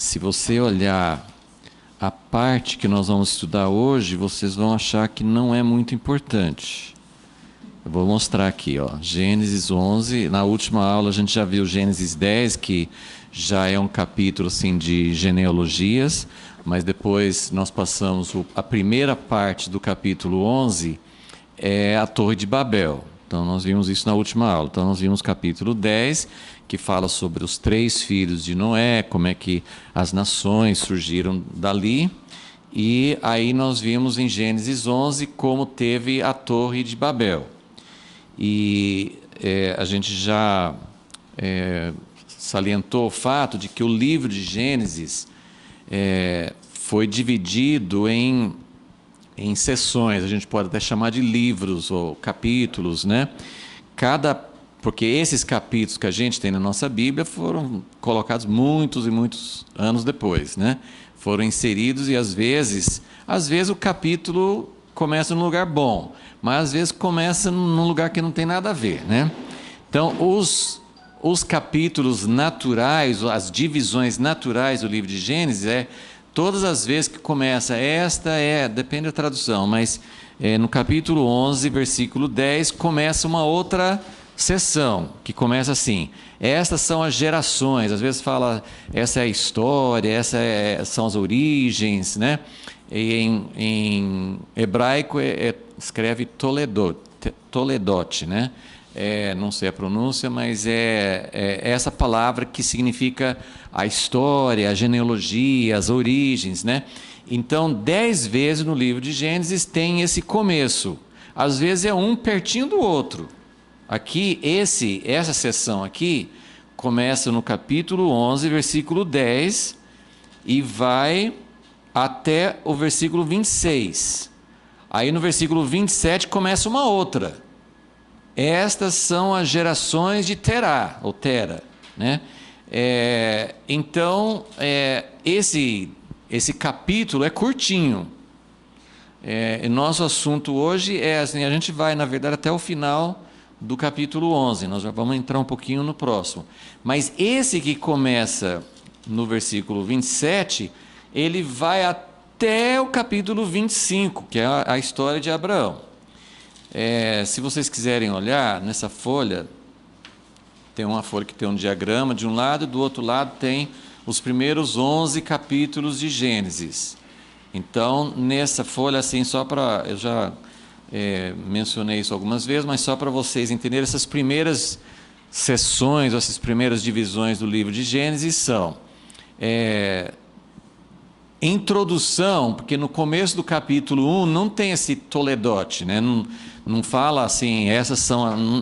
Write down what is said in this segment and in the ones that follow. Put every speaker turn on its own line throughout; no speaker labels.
se você olhar a parte que nós vamos estudar hoje, vocês vão achar que não é muito importante. Eu vou mostrar aqui, ó, Gênesis 11. Na última aula a gente já viu Gênesis 10, que já é um capítulo assim, de genealogias, mas depois nós passamos a primeira parte do capítulo 11, é a Torre de Babel. Então nós vimos isso na última aula. Então nós vimos capítulo 10, que fala sobre os 3 filhos de Noé, como é que as nações surgiram dali. E aí nós vimos em Gênesis 11 como teve a Torre de Babel. E a gente já salientou o fato de que o livro de Gênesis foi dividido em seções, a gente pode até chamar de livros ou capítulos, né? Porque esses capítulos que a gente tem na nossa Bíblia foram colocados muitos e muitos anos depois, né? Foram inseridos e às vezes o capítulo começa num lugar bom, mas às vezes começa num lugar que não tem nada a ver, né? Então, os capítulos naturais, as divisões naturais do livro de Gênesis todas as vezes que começa, depende da tradução, mas no capítulo 11, versículo 10, começa uma outra seção, que começa assim: estas são as gerações, às vezes fala, essa é a história, são as origens, né? E em hebraico escreve Toledot, né? Não sei a pronúncia, mas é essa palavra que significa a história, a genealogia, as origens, né? Então, 10 vezes no livro de Gênesis tem esse começo. Às vezes é um pertinho do outro. Aqui, essa seção aqui começa no capítulo 11, versículo 10 e vai até o versículo 26. Aí no versículo 27 começa uma outra. Estas são as gerações de Terá, ou Tera, né? Então, esse capítulo é curtinho. Nosso assunto hoje assim, a gente vai, na verdade, até o final do capítulo 11. Nós já vamos entrar um pouquinho no próximo. Mas esse que começa no versículo 27, ele vai até o capítulo 25, que é a história de Abraão. Se vocês quiserem olhar nessa folha, tem uma folha que tem um diagrama de um lado, e do outro lado tem os primeiros 11 capítulos de Gênesis. Então, nessa folha, assim, eu já mencionei isso algumas vezes, mas só para vocês entenderem, essas primeiras seções, essas primeiras divisões do livro de Gênesis são introdução, porque no começo do capítulo 1 não tem esse Toledote, né? Não fala assim,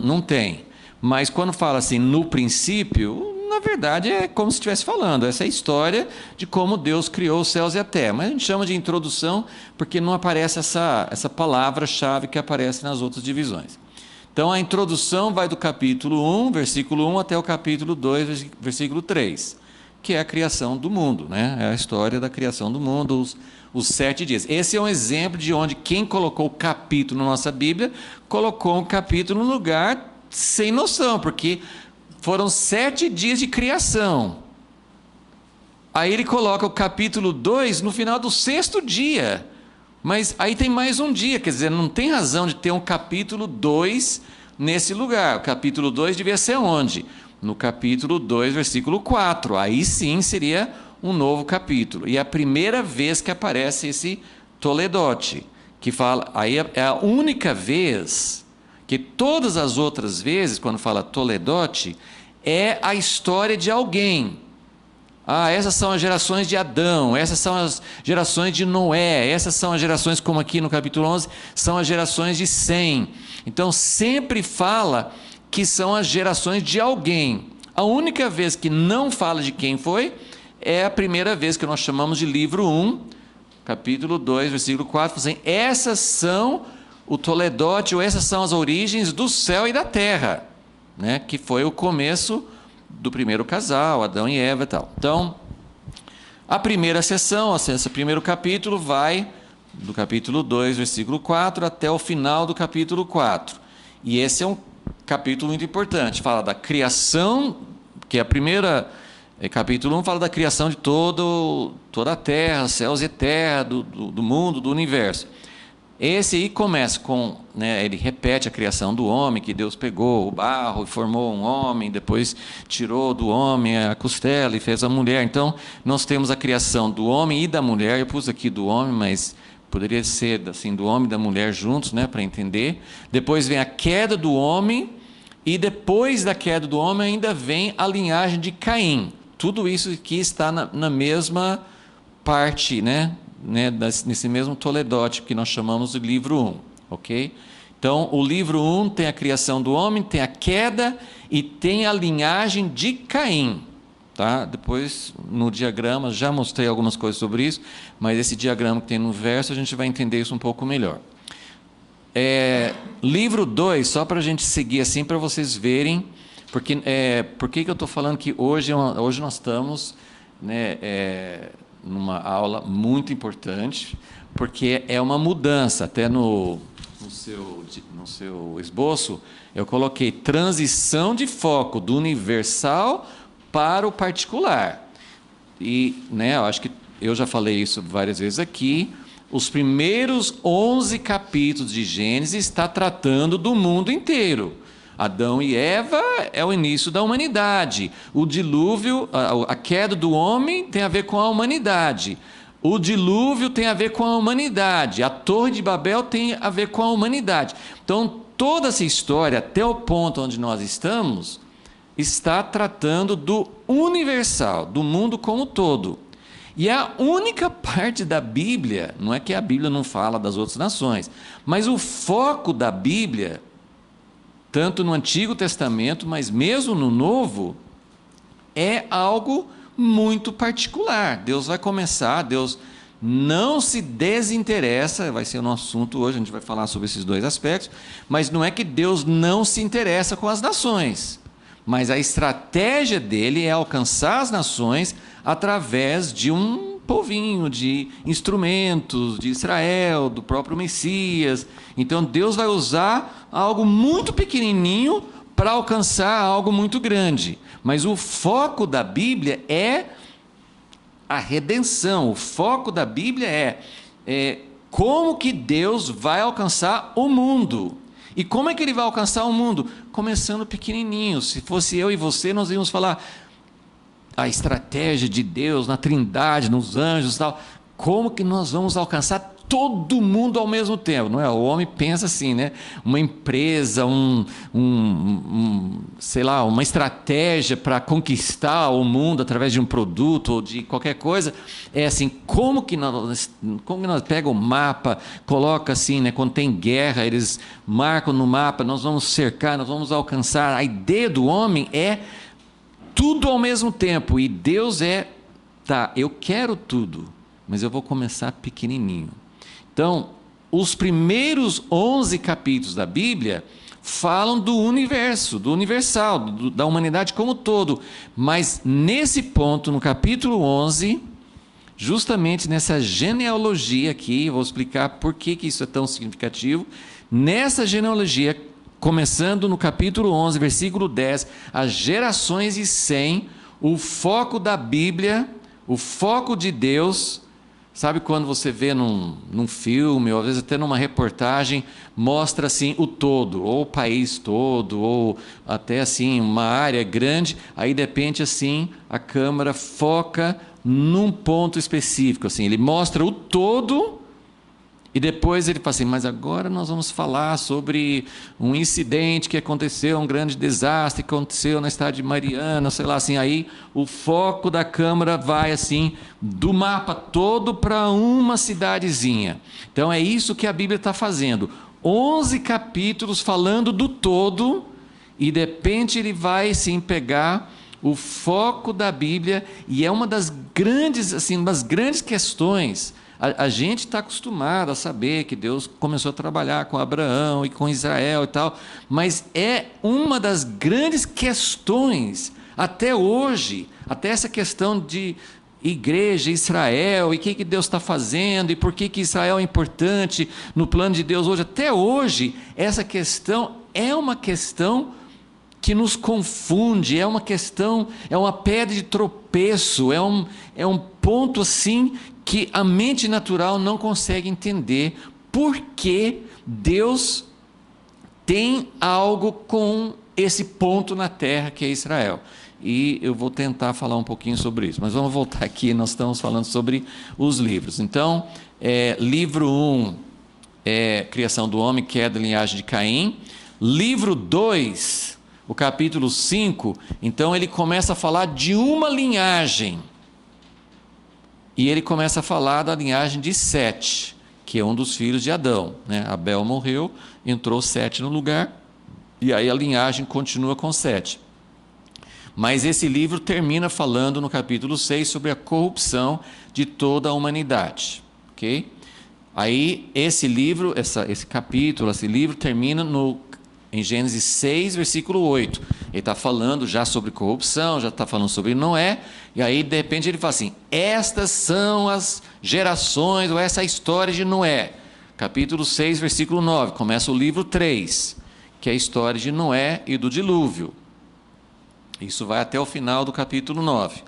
não tem. Mas quando fala assim, no princípio, na verdade é como se estivesse falando, essa é a história de como Deus criou os céus e a terra. Mas a gente chama de introdução porque não aparece essa palavra-chave que aparece nas outras divisões. Então a introdução vai do capítulo 1, versículo 1, até o capítulo 2, versículo 3. Que é a criação do mundo, né? É a história da criação do mundo, os 7 dias. Esse é um exemplo de onde quem colocou o capítulo na nossa Bíblia, colocou um capítulo no lugar sem noção, porque foram 7 dias de criação. Aí ele coloca o capítulo 2 no final do 6º dia, mas aí tem mais um dia, quer dizer, não tem razão de ter um capítulo 2 nesse lugar. O capítulo 2 devia ser onde? No capítulo 2, versículo 4. Aí sim seria um novo capítulo. E é a primeira vez que aparece esse Toledote, que fala, aí é a única vez que todas as outras vezes, quando fala Toledote, é a história de alguém. Essas são as gerações de Adão, essas são as gerações de Noé, essas são as gerações, como aqui no capítulo 11, são as gerações de Sem. Então sempre fala que são as gerações de alguém. A única vez que não fala de quem foi, é a primeira vez que nós chamamos de livro 1, capítulo 2, versículo 4, assim, essas são o Toledote, ou essas são as origens do céu e da terra, né? Que foi o começo do primeiro casal, Adão e Eva e tal. Então, a primeira sessão, esse primeiro capítulo vai do capítulo 2, versículo 4, até o final do capítulo 4. E esse é um capítulo muito importante, fala da criação, que é a primeira Capítulo 1 fala da criação de toda a terra, céus e terra, do mundo, do universo. Esse aí começa com, né, ele repete a criação do homem, que Deus pegou o barro e formou um homem, depois tirou do homem a costela e fez a mulher. Então, nós temos a criação do homem e da mulher. Eu pus aqui do homem, mas poderia ser assim, do homem e da mulher juntos, né, para entender. Depois vem a queda do homem, e depois da queda do homem ainda vem a linhagem de Caim. Tudo isso aqui está na mesma parte, né, nesse mesmo toledote que nós chamamos de livro 1, ok? Então, o livro 1 tem a criação do homem, tem a queda e tem a linhagem de Caim, tá? Depois, no diagrama, já mostrei algumas coisas sobre isso, mas esse diagrama que tem no verso, a gente vai entender isso um pouco melhor. Livro 2, só para a gente seguir assim, para vocês verem, porque por que eu estou falando que hoje nós estamos, né, numa aula muito importante, porque é uma mudança. Até no seu esboço, eu coloquei transição de foco do universal para o particular. E, né, eu acho que eu já falei isso várias vezes aqui. Os primeiros 11 capítulos de Gênesis está tratando do mundo inteiro. Adão e Eva é o início da humanidade. O dilúvio, a queda do homem tem a ver com a humanidade. O dilúvio tem a ver com a humanidade. A Torre de Babel tem a ver com a humanidade. Então, toda essa história, até o ponto onde nós estamos, está tratando do universal, do mundo como um todo. E é a única parte da Bíblia, não é que a Bíblia não fala das outras nações, mas o foco da Bíblia, tanto no Antigo Testamento, mas mesmo no Novo, é algo muito particular. Deus vai começar, Deus não se desinteressa, vai ser o nosso assunto hoje, a gente vai falar sobre esses dois aspectos, mas não é que Deus não se interessa com as nações, mas a estratégia dele é alcançar as nações através de um povinho, de instrumentos, de Israel, do próprio Messias. Então Deus vai usar algo muito pequenininho para alcançar algo muito grande. Mas o foco da Bíblia é a redenção. O foco da Bíblia é como que Deus vai alcançar o mundo. E como é que ele vai alcançar o mundo? Começando pequenininho. Se fosse eu e você, nós íamos falar a estratégia de Deus na Trindade, nos anjos e tal. Como que nós vamos alcançar todo mundo ao mesmo tempo? Não é? O homem pensa assim, né? Uma empresa, sei lá, uma estratégia para conquistar o mundo através de um produto ou de qualquer coisa. É assim, como que nós pega o mapa, coloca assim, né? Quando tem guerra, eles marcam no mapa, nós vamos cercar, nós vamos alcançar. A ideia do homem é tudo ao mesmo tempo, e Deus eu quero tudo, mas eu vou começar pequenininho. Então, os primeiros 11 capítulos da Bíblia falam do universo, do universal, da humanidade como um todo, mas nesse ponto, no capítulo 11, justamente nessa genealogia aqui, eu vou explicar por que isso é tão significativo. Nessa genealogia, começando no capítulo 11, versículo 10, as gerações de Sem, o foco da Bíblia, o foco de Deus. Sabe quando você vê num filme, ou às vezes até numa reportagem, mostra assim o todo, ou o país todo, ou até assim uma área grande, aí de repente assim a câmera foca num ponto específico, assim, ele mostra o todo. E depois ele fala assim, mas agora nós vamos falar sobre um incidente que aconteceu, um grande desastre que aconteceu na Estado de Mariana, sei lá, assim, aí o foco da câmera vai assim, do mapa todo para uma cidadezinha. Então é isso que a Bíblia está fazendo, 11 capítulos falando do todo, e de repente ele vai sim pegar o foco da Bíblia, e é uma das grandes, assim, uma das grandes questões. A gente está acostumado a saber que Deus começou a trabalhar com Abraão e com Israel e tal, mas é uma das grandes questões até hoje, até essa questão de igreja, Israel, e o que Deus está fazendo, e por que Israel é importante no plano de Deus hoje. Até hoje, essa questão é uma questão que nos confunde, é uma questão, é uma pedra de tropeço, é um ponto assim que a mente natural não consegue entender, porque Deus tem algo com esse ponto na terra que é Israel. E eu vou tentar falar um pouquinho sobre isso, mas vamos voltar aqui, nós estamos falando sobre os livros. Então, livro 1 é Criação do Homem, queda da linhagem de Caim. Livro 2, o capítulo 5, então ele começa a falar de uma linhagem. E ele começa a falar da linhagem de Sete, que é um dos filhos de Adão, né? Abel morreu, entrou Sete no lugar, e aí a linhagem continua com Sete. Mas esse livro termina falando no capítulo 6 sobre a corrupção de toda a humanidade. Ok? Aí esse livro, esse capítulo, esse livro termina em Gênesis 6, versículo 8. Ele está falando já sobre corrupção, já está falando sobre Noé, e aí de repente ele fala assim: estas são as gerações, ou essa é a história de Noé. Capítulo 6, versículo 9, começa o livro 3, que é a história de Noé e do dilúvio. Isso vai até o final do capítulo 9.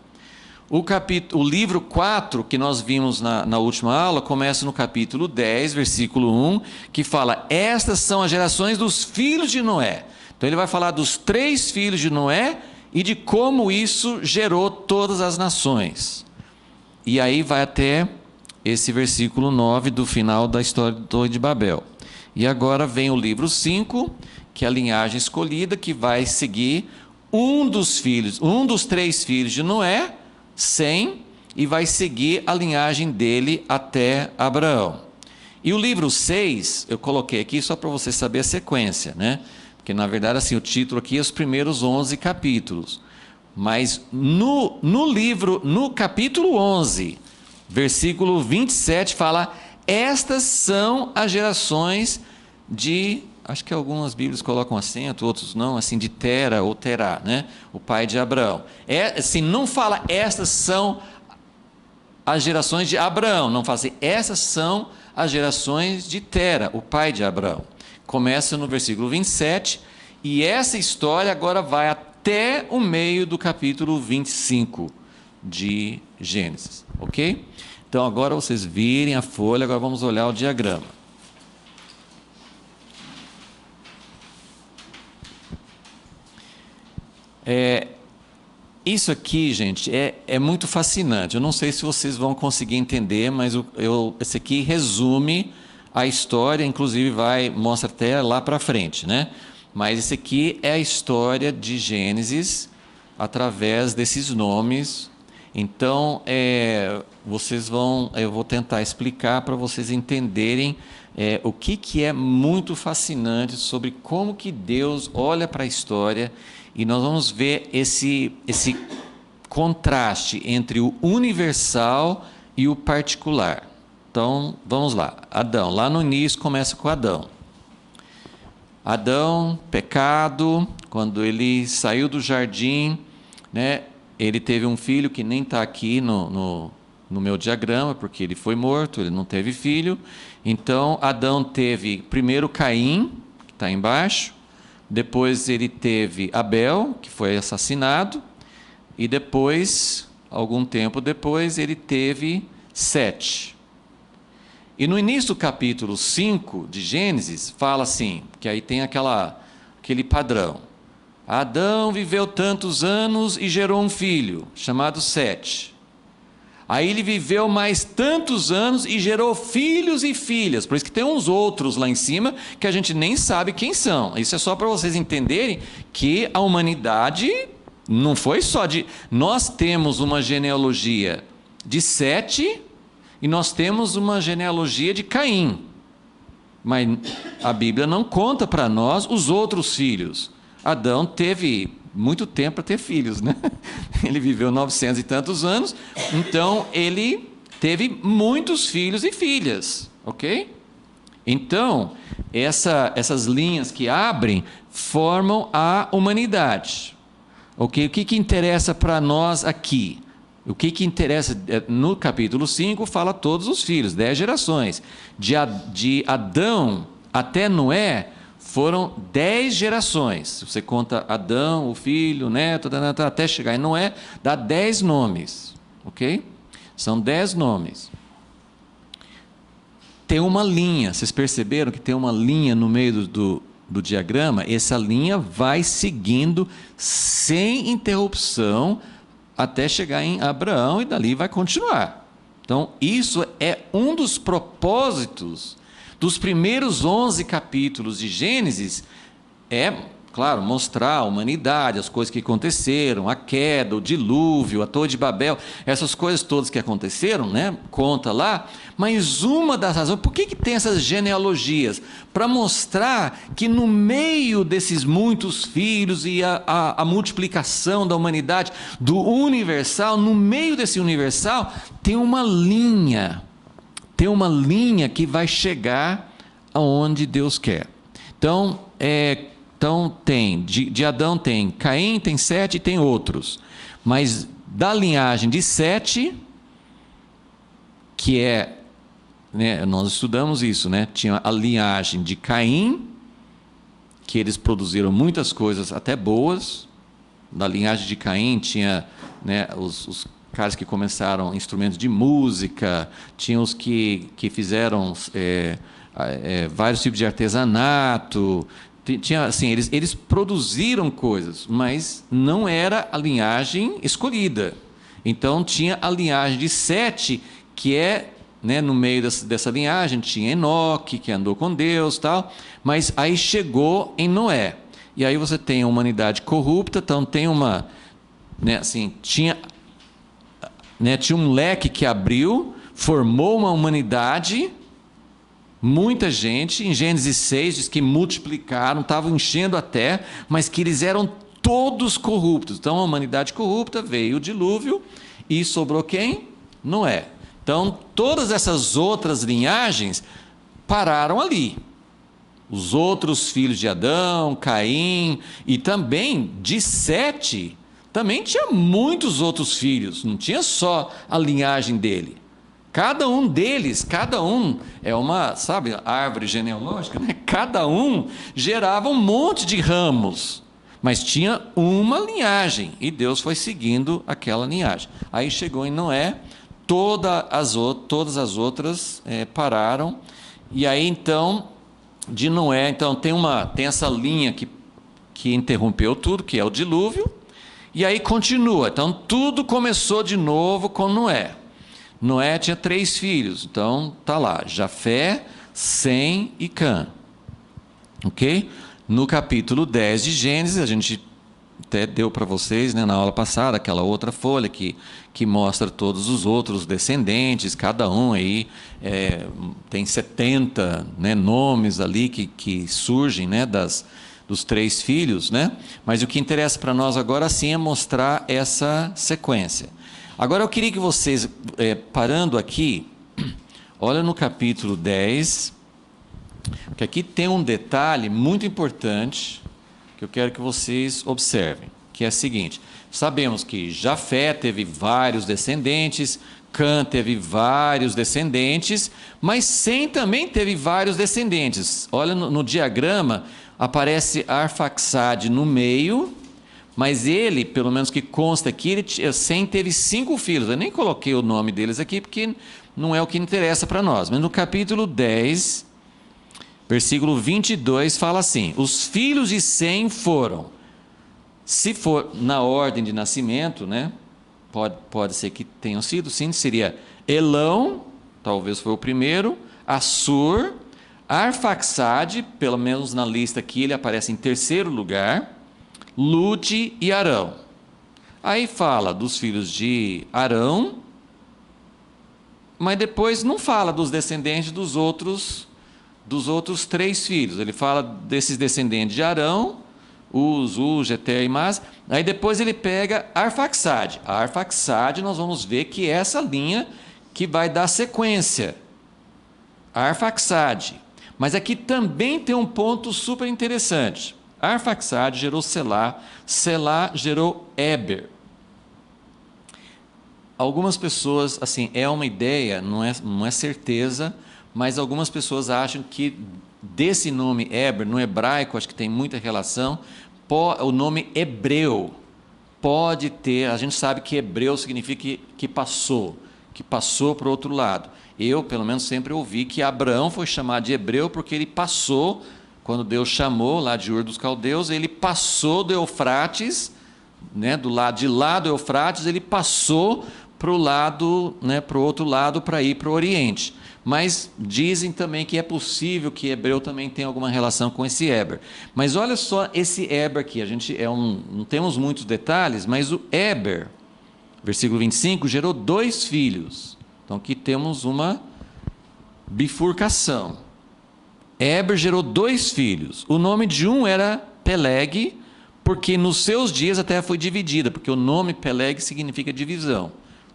O livro 4, que nós vimos na última aula, começa no capítulo 10, versículo 1, que fala: estas são as gerações dos filhos de Noé. Então ele vai falar dos 3 filhos de Noé e de como isso gerou todas as nações. E aí vai até esse versículo 9 do final da história do Torre de Babel. E agora vem o livro 5, que é a linhagem escolhida, que vai seguir um dos 3 filhos de Noé, Sem, e vai seguir a linhagem dele até Abraão. E o livro 6, eu coloquei aqui só para você saber a sequência, né? Porque na verdade assim, o título aqui é os primeiros 11 capítulos. Mas no capítulo 11, versículo 27, fala: estas são as gerações de... Acho que algumas Bíblias colocam acento, outros não, assim, de Tera ou Terá, né? O pai de Abraão. Assim, não fala estas são as gerações de Abraão, não fala assim, essas são as gerações de Tera, o pai de Abraão. Começa no versículo 27, e essa história agora vai até o meio do capítulo 25 de Gênesis, ok? Então agora vocês virem a folha, agora vamos olhar o diagrama. Isso aqui, gente, é muito fascinante. Eu não sei se vocês vão conseguir entender, mas esse aqui resume a história, inclusive mostra até lá para frente, né? Mas esse aqui é a história de Gênesis através desses nomes. Então, eu vou tentar explicar para vocês entenderem o que é muito fascinante sobre como que Deus olha para a história. E nós vamos ver esse contraste entre o universal e o particular. Então, vamos lá. Adão, lá no início começa com Adão. Adão, pecado, quando ele saiu do jardim, né, ele teve um filho que nem está aqui no meu diagrama, porque ele foi morto, ele não teve filho. Então, Adão teve primeiro Caim, que está embaixo. Depois ele teve Abel, que foi assassinado, e depois, algum tempo depois, ele teve Sete. E no início do capítulo 5 de Gênesis, fala assim, que aí tem aquele padrão. Adão viveu tantos anos e gerou um filho, chamado Sete. Aí ele viveu mais tantos anos e gerou filhos e filhas. Por isso que tem uns outros lá em cima que a gente nem sabe quem são. Isso é só para vocês entenderem que a humanidade não foi só de... Nós temos uma genealogia de Sete e nós temos uma genealogia de Caim. Mas a Bíblia não conta para nós os outros filhos. Adão teve muito tempo para ter filhos, né? Ele viveu 900 e tantos anos, então ele teve muitos filhos e filhas, ok? Então, essas linhas que abrem formam a humanidade, ok? O que interessa para nós aqui? O que interessa no capítulo 5 fala todos os filhos, 10 gerações. De Adão até Noé Foram 10 gerações. Se você conta Adão, o filho, o neto, até chegar em Noé, dá 10 nomes. Ok? São 10 nomes. Tem uma linha. Vocês perceberam que tem uma linha no meio do diagrama? Essa linha vai seguindo sem interrupção até chegar em Abraão e dali vai continuar. Então, isso é um dos propósitos dos primeiros 11 capítulos de Gênesis, claro, mostrar a humanidade, as coisas que aconteceram, a queda, o dilúvio, a Torre de Babel, essas coisas todas que aconteceram, né? Conta lá, mas uma das razões, por que tem essas genealogias? Para mostrar que no meio desses muitos filhos e a multiplicação da humanidade, do universal, no meio desse universal, tem uma linha que vai chegar aonde Deus quer. Então, tem, de Adão tem Caim, tem Sete e tem outros. Mas da linhagem de Sete, que né, nós estudamos isso, né? Tinha a linhagem de Caim, que eles produziram muitas coisas até boas. Da linhagem de Caim tinha, né, os caras que começaram instrumentos de música, tinha os que fizeram vários tipos de artesanato, tinha, assim, eles produziram coisas, mas não era a linhagem escolhida. Então tinha a linhagem de Sete, que né, no meio dessa linhagem tinha Enoque, que andou com Deus, tal, mas aí chegou em Noé. E aí você tem a humanidade corrupta, então tem uma, né, assim, tinha um leque que abriu, formou uma humanidade, muita gente. Em Gênesis 6 diz que multiplicaram, estavam enchendo a terra, mas que eles eram todos corruptos. Então a humanidade corrupta, veio o dilúvio e sobrou quem? Noé. Então todas essas outras linhagens pararam ali. Os outros filhos de Adão, Caim, e também de Sete, também tinha muitos outros filhos, não tinha só a linhagem dele. Cada um deles, é uma, sabe, árvore genealógica, né? Cada um gerava um monte de ramos, mas tinha uma linhagem, e Deus foi seguindo aquela linhagem. Aí chegou em Noé, todas as outras pararam, e aí então, de Noé, então tem essa linha que interrompeu tudo, que é o dilúvio. E aí continua, então tudo começou de novo com Noé. Noé tinha 3 filhos, então tá lá, Jafé, Sem e Cã. Ok? No capítulo 10 de Gênesis, a gente até deu para vocês, né, na aula passada, aquela outra folha que mostra todos os outros descendentes, cada um aí tem 70, né, nomes ali que surgem, né, dos 3 filhos, né? Mas o que interessa para nós agora sim é mostrar essa sequência. Agora eu queria que vocês, parando aqui, olha no capítulo 10, que aqui tem um detalhe muito importante que eu quero que vocês observem, que é o seguinte: sabemos que Jafé teve vários descendentes, Cã teve vários descendentes, mas Sem também teve vários descendentes. Olha no diagrama, aparece Arfaxade no meio, mas ele, pelo menos que consta aqui, Sem teve 5 filhos. Eu nem coloquei o nome deles aqui, porque não é o que interessa para nós. Mas no capítulo 10, versículo 22, fala assim: os filhos de Sem foram, se for na ordem de nascimento, né? Pode ser que tenham sido, sim, seria Elão, talvez foi o primeiro, Assur, Arfaxade, pelo menos na lista aqui ele aparece em terceiro lugar, Lude e Arão. Aí fala dos filhos de Arão, mas depois não fala dos descendentes dos outros 3 filhos. Ele fala desses descendentes de Arão, Uz, Jeter e Mas. Aí depois ele pega Arfaxade. A Arfaxade nós vamos ver que é essa linha que vai dar sequência. Arfaxade. Mas aqui também tem um ponto super interessante. Arfaxade gerou Selá, Selá gerou Éber. Algumas pessoas, assim, é uma ideia, não é certeza, mas algumas pessoas acham que desse nome Eber, no hebraico, acho que tem muita relação, o nome hebreu pode ter, a gente sabe que hebreu significa que passou para o outro lado. Eu, pelo menos, sempre ouvi que Abraão foi chamado de hebreu porque ele passou, quando Deus chamou lá de Ur dos Caldeus, ele passou do Eufrates, né, do lado de lá do Eufrates, ele passou para o lado, né, para o outro lado, para ir para o Oriente. Mas dizem também que é possível que hebreu também tenha alguma relação com esse Eber. Mas olha só esse Eber aqui, não temos muitos detalhes, mas o Eber, versículo 25, gerou 2 filhos. Então aqui temos uma bifurcação. Eber gerou 2 filhos. O nome de um era Peleg, porque nos seus dias a terra foi dividida, porque o nome Peleg significa divisão.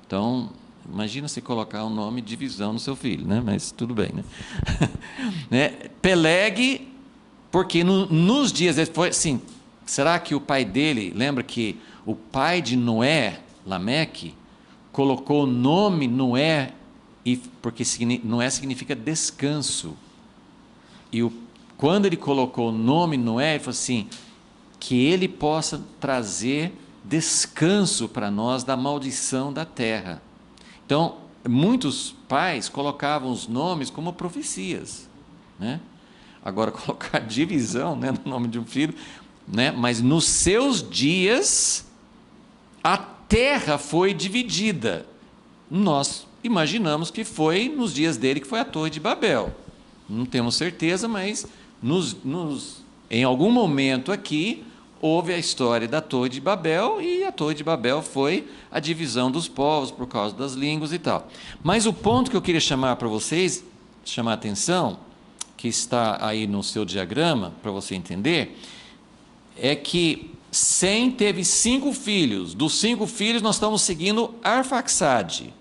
Então, imagina você colocar o nome divisão no seu filho, né? Mas tudo bem, né? Né? Peleg, porque nos dias, foi assim, será que o pai dele, lembra que o pai de Noé, Lameque, colocou o nome Noé, porque Noé significa descanso. E quando ele colocou o nome Noé, ele falou assim, que ele possa trazer descanso para nós da maldição da terra. Então, muitos pais colocavam os nomes como profecias, né? Agora, colocar divisão, né, no nome de um filho, né? Mas nos seus dias, a terra foi dividida. Nós imaginamos que foi nos dias dele que foi a Torre de Babel. Não temos certeza, mas em algum momento aqui, houve a história da Torre de Babel, e a Torre de Babel foi a divisão dos povos por causa das línguas e tal. Mas o ponto que eu queria chamar para vocês, chamar a atenção, que está aí no seu diagrama, para você entender, é que Sem teve 5 filhos. Dos 5 filhos, nós estamos seguindo Arfaxade,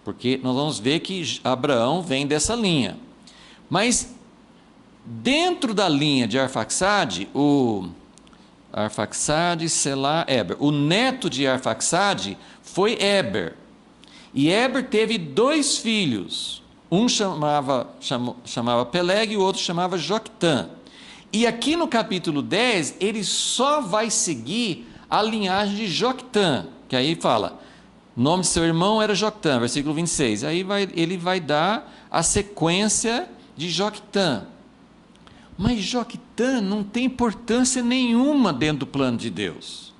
porque nós vamos ver que Abraão vem dessa linha. Mas, dentro da linha de Arfaxade, Arfaxade, Selá, Eber. O neto de Arfaxade foi Eber. E Eber teve 2 filhos. Um chamava Peleg e o outro chamava Joctã. E aqui no capítulo 10, ele só vai seguir a linhagem de Joctã, que aí fala, o nome de seu irmão era Joctã, versículo 26. Aí ele vai dar a sequência de Joctã. Mas Joctã não tem importância nenhuma dentro do plano de Deus.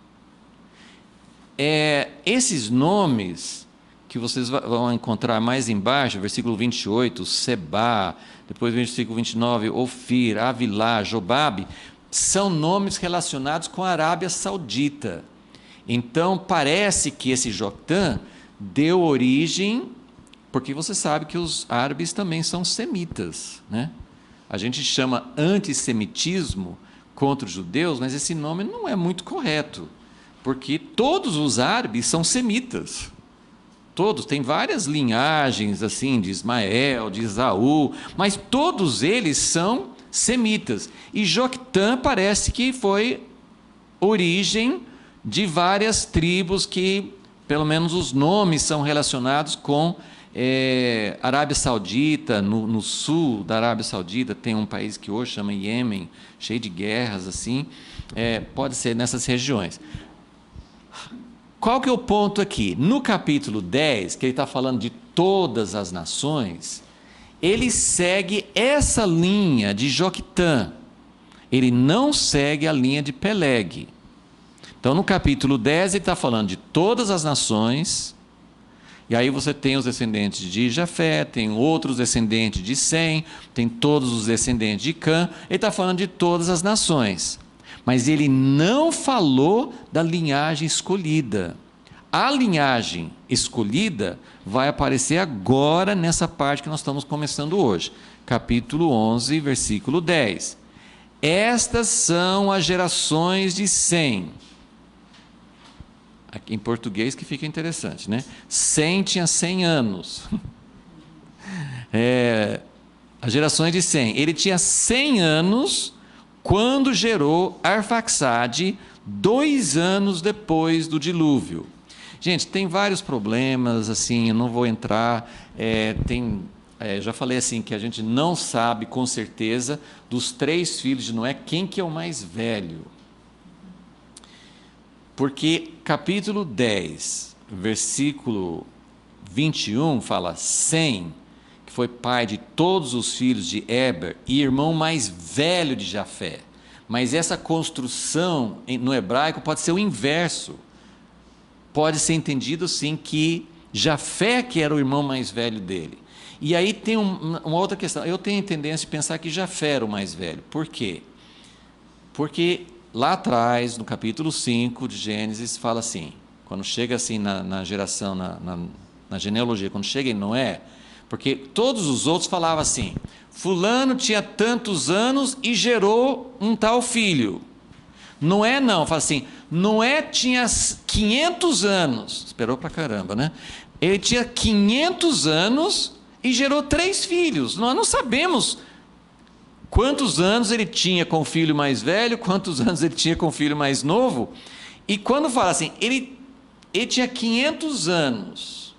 Esses nomes que vocês vão encontrar mais embaixo, versículo 28, Sebá, depois versículo 29, Ofir, Avilá, Jobabe, são nomes relacionados com a Arábia Saudita. Então, parece que esse Joctã deu origem, porque você sabe que os árabes também são semitas, né? A gente chama antissemitismo contra os judeus, mas esse nome não é muito correto, porque todos os árabes são semitas. Todos, tem várias linhagens assim, de Ismael, de Esaú, mas todos eles são semitas. E Joctã parece que foi origem de várias tribos que, pelo menos os nomes são relacionados com Arábia Saudita. No sul da Arábia Saudita tem um país que hoje chama Iêmen, cheio de guerras assim, pode ser nessas regiões. Qual que é o ponto aqui? No capítulo 10, que ele está falando de todas as nações, ele segue essa linha de Joctã, ele não segue a linha de Peleg. Então, no capítulo 10, ele está falando de todas as nações, e aí você tem os descendentes de Jafé, tem outros descendentes de Sem, tem todos os descendentes de Cã, ele está falando de todas as nações. Mas ele não falou da linhagem escolhida. A linhagem escolhida vai aparecer agora nessa parte que nós estamos começando hoje. Capítulo 11, versículo 10. Estas são as gerações de Sem. Aqui em português que fica interessante, né? Sem tinha 100 anos. As gerações de Sem. Ele tinha 100 anos quando gerou Arfaxade, 2 anos depois do dilúvio. Gente, tem vários problemas, assim, eu não vou entrar, já falei assim, que a gente não sabe com certeza dos 3 filhos de Noé, quem que é o mais velho. Porque capítulo 10, versículo 21, fala Sem, que foi pai de todos os filhos de Eber e irmão mais velho de Jafé. Mas essa construção no hebraico pode ser o inverso. Pode ser entendido sim que Jafé que era o irmão mais velho dele. E aí tem uma outra questão. Eu tenho a tendência de pensar que Jafé era o mais velho. Por quê? Porque lá atrás, no capítulo 5 de Gênesis, fala assim, quando chega assim na geração, na genealogia, quando chega em Noé, porque todos os outros falavam assim, fulano tinha tantos anos e gerou um tal filho. Noé não, fala assim, Noé tinha 500 anos, esperou pra caramba, né? Ele tinha 500 anos e gerou 3 filhos. Nós não sabemos quantos anos ele tinha com o filho mais velho, quantos anos ele tinha com o filho mais novo. E quando fala assim, ele tinha 500 anos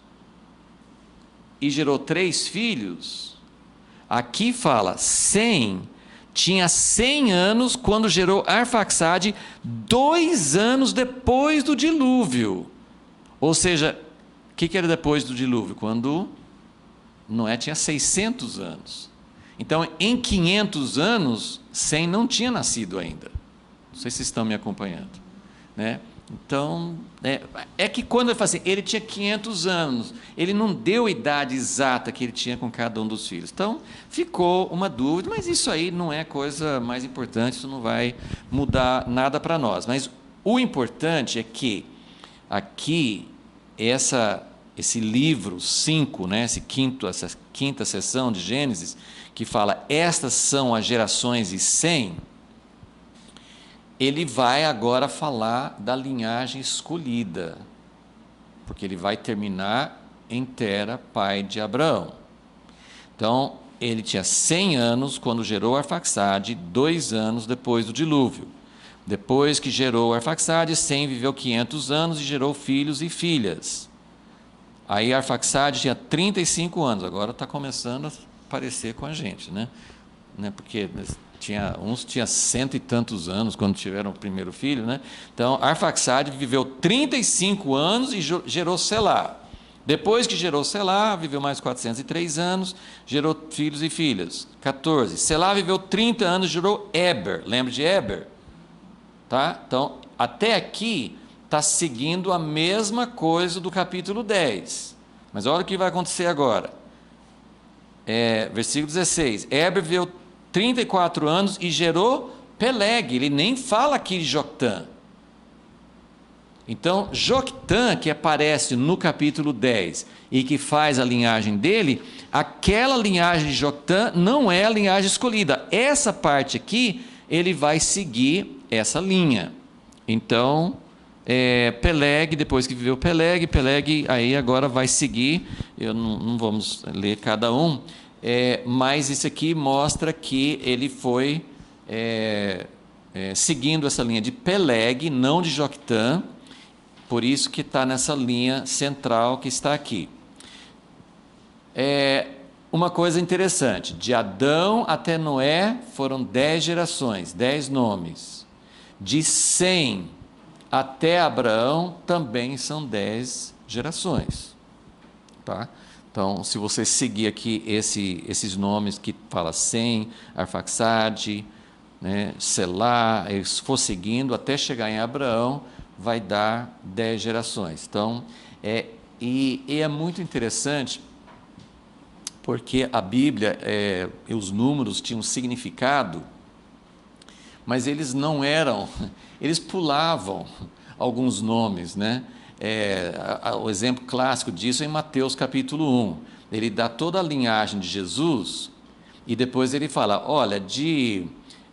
e gerou 3 filhos, aqui fala, tinha 100 anos quando gerou Arfaxade, 2 anos depois do dilúvio. Ou seja, o que era depois do dilúvio? Quando Noé tinha 600 anos. Então, em 500 anos, Sem não tinha nascido ainda. Não sei se vocês estão me acompanhando, né? Então, é que quando ele fala assim, ele tinha 500 anos, ele não deu a idade exata que ele tinha com cada um dos filhos. Então, ficou uma dúvida, mas isso aí não é coisa mais importante, isso não vai mudar nada para nós. Mas o importante é que aqui, esse livro 5, né, essa quinta sessão de Gênesis, que fala, estas são as gerações de Sem, ele vai agora falar da linhagem escolhida, porque ele vai terminar em Tera, pai de Abraão. Então, ele tinha 100 anos quando gerou Arfaxade, 2 anos depois do dilúvio. Depois que gerou Arfaxade, Sem viveu 500 anos e gerou filhos e filhas. Aí Arfaxade tinha 35 anos, agora está começando a parecer com a gente, né? Porque uns tinham 100 e tantos anos quando tiveram o primeiro filho, né? Então, Arfaxade viveu 35 anos e gerou Selá. Depois que gerou Selá, viveu mais 403 anos, gerou filhos e filhas. 14. Selá viveu 30 anos e gerou Eber. Lembra de Eber? Tá? Então, até aqui está seguindo a mesma coisa do capítulo 10. Mas olha o que vai acontecer agora. Versículo 16. Eber viveu 34 anos e gerou Peleg. Ele nem fala aqui de Joctã. Então, Joctã, que aparece no capítulo 10 e que faz a linhagem dele, aquela linhagem de Joctã não é a linhagem escolhida. Essa parte aqui, ele vai seguir essa linha. Então, Peleg, depois que viveu Peleg aí agora vai seguir, não vamos ler cada um, mas isso aqui mostra que ele foi seguindo essa linha de Peleg, não de Joctã, por isso que está nessa linha central que está aqui. Uma coisa interessante, de Adão até Noé foram 10 gerações, 10 nomes. De Sem até Abraão também são 10 gerações. Tá? Então, se você seguir aqui esses nomes que fala Sem, Arfaxade, né, Selá, se for seguindo até chegar em Abraão, vai dar 10 gerações. Então, e é muito interessante, porque a Bíblia, os números tinham significado, mas eles não eram, eles pulavam alguns nomes, né? O exemplo clássico disso é em Mateus capítulo 1. Ele dá toda a linhagem de Jesus e depois ele fala, olha,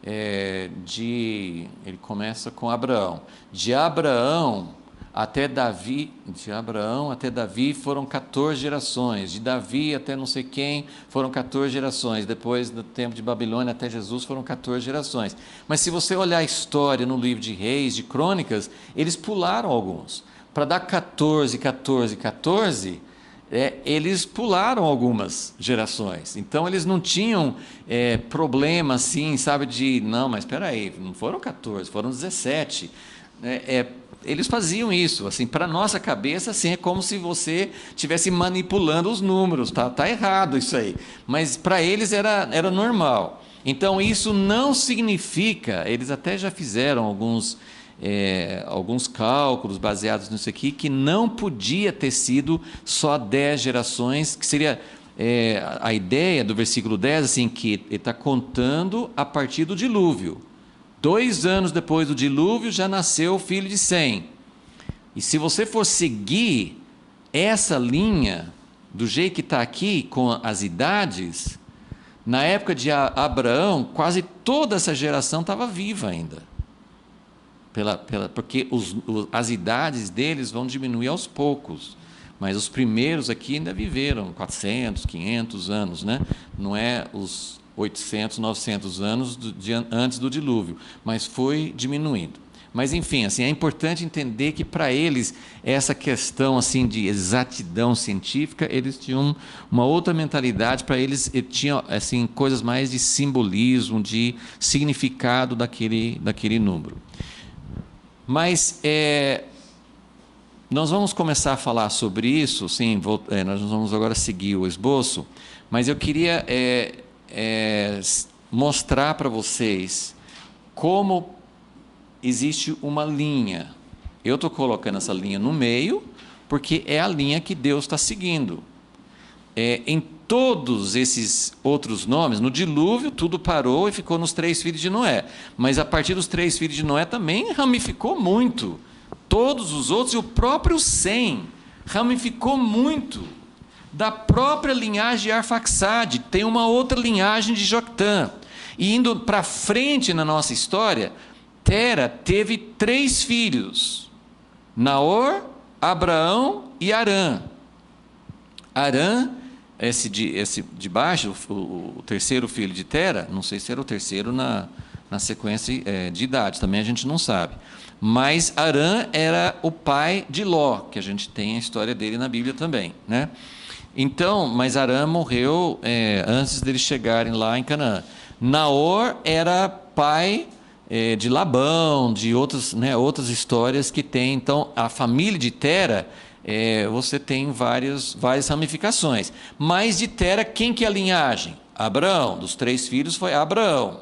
ele começa com Abraão. De Abraão até Davi foram 14 gerações. De Davi até não sei quem foram 14 gerações. Depois do tempo de Babilônia até Jesus foram 14 gerações. Mas se você olhar a história no livro de Reis, de Crônicas, eles pularam alguns. Para dar 14, eles pularam algumas gerações. Então, eles não tinham problema, assim, sabe, de, não, mas espera aí, não foram 14, foram 17. Eles faziam isso, assim, para nossa cabeça, assim, é como se você estivesse manipulando os números, tá errado isso aí. Mas para eles era normal. Então, isso não significa, eles até já fizeram alguns cálculos baseados nisso aqui, que não podia ter sido só 10 gerações, que seria a ideia do versículo 10, assim, que ele está contando a partir do dilúvio. 2 anos depois do dilúvio já nasceu o filho de Sem. E se você for seguir essa linha, do jeito que está aqui, com as idades, na época de Abraão, quase toda essa geração estava viva ainda. Porque as idades deles vão diminuir aos poucos. Mas os primeiros aqui ainda viveram 400, 500 anos, né? Não é os 800, 900 anos antes do dilúvio, mas foi diminuindo. Mas, enfim, assim, é importante entender que, para eles, essa questão assim, de exatidão científica, eles tinham uma outra mentalidade. Para eles, tinham assim, coisas mais de simbolismo, de significado daquele número. Mas nós vamos começar a falar sobre isso, sim, nós vamos agora seguir o esboço, mas eu queria mostrar para vocês como existe uma linha. Eu estou colocando essa linha no meio, porque é a linha que Deus está seguindo. Em todos esses outros nomes, no dilúvio tudo parou e ficou nos 3 filhos de Noé, mas a partir dos 3 filhos de Noé também ramificou muito. Todos os outros, e o próprio Sem ramificou muito. Da própria linhagem de Arfaxade, tem uma outra linhagem de Joctã. E indo para frente na nossa história, Tera teve 3 filhos: Naor, Abraão e Harã. Harã, esse de baixo, o terceiro filho de Tera, não sei se era o terceiro na sequência de idade, também a gente não sabe. Mas Harã era o pai de Ló, que a gente tem a história dele na Bíblia também, né? Então, mas Harã morreu antes deles chegarem lá em Canaã. Naor era pai de Labão, de outras histórias que tem. Então, a família de Tera, você tem várias ramificações. Mas de Tera, quem que é a linhagem? Abraão. Dos 3 filhos foi Abraão.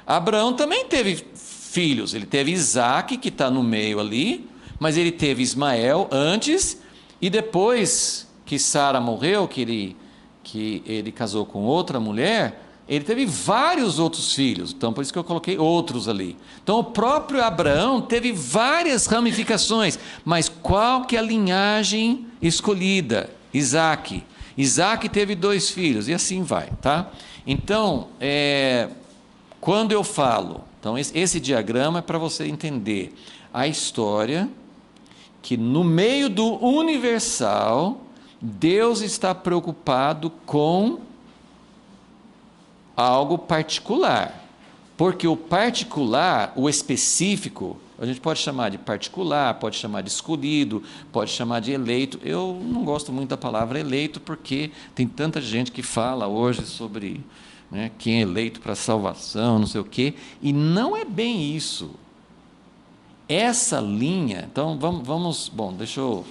Abraão também teve filhos. Ele teve Isaque, que está no meio ali, mas ele teve Ismael antes, e depois que Sara morreu, que ele casou com outra mulher, ele teve vários outros filhos. Então, por isso que eu coloquei outros ali. Então, o próprio Abraão teve várias ramificações, mas qual que é a linhagem escolhida? Isaque. Isaque teve 2 filhos, e assim vai, tá? Então, quando eu falo, então esse diagrama é para você entender a história, que no meio do universal, Deus está preocupado com algo particular, porque o particular, o específico, a gente pode chamar de particular, pode chamar de escolhido, pode chamar de eleito. Eu não gosto muito da palavra eleito, porque tem tanta gente que fala hoje sobre quem é eleito para salvação, não sei o quê, e não é bem isso. Essa linha, então vamos, deixa eu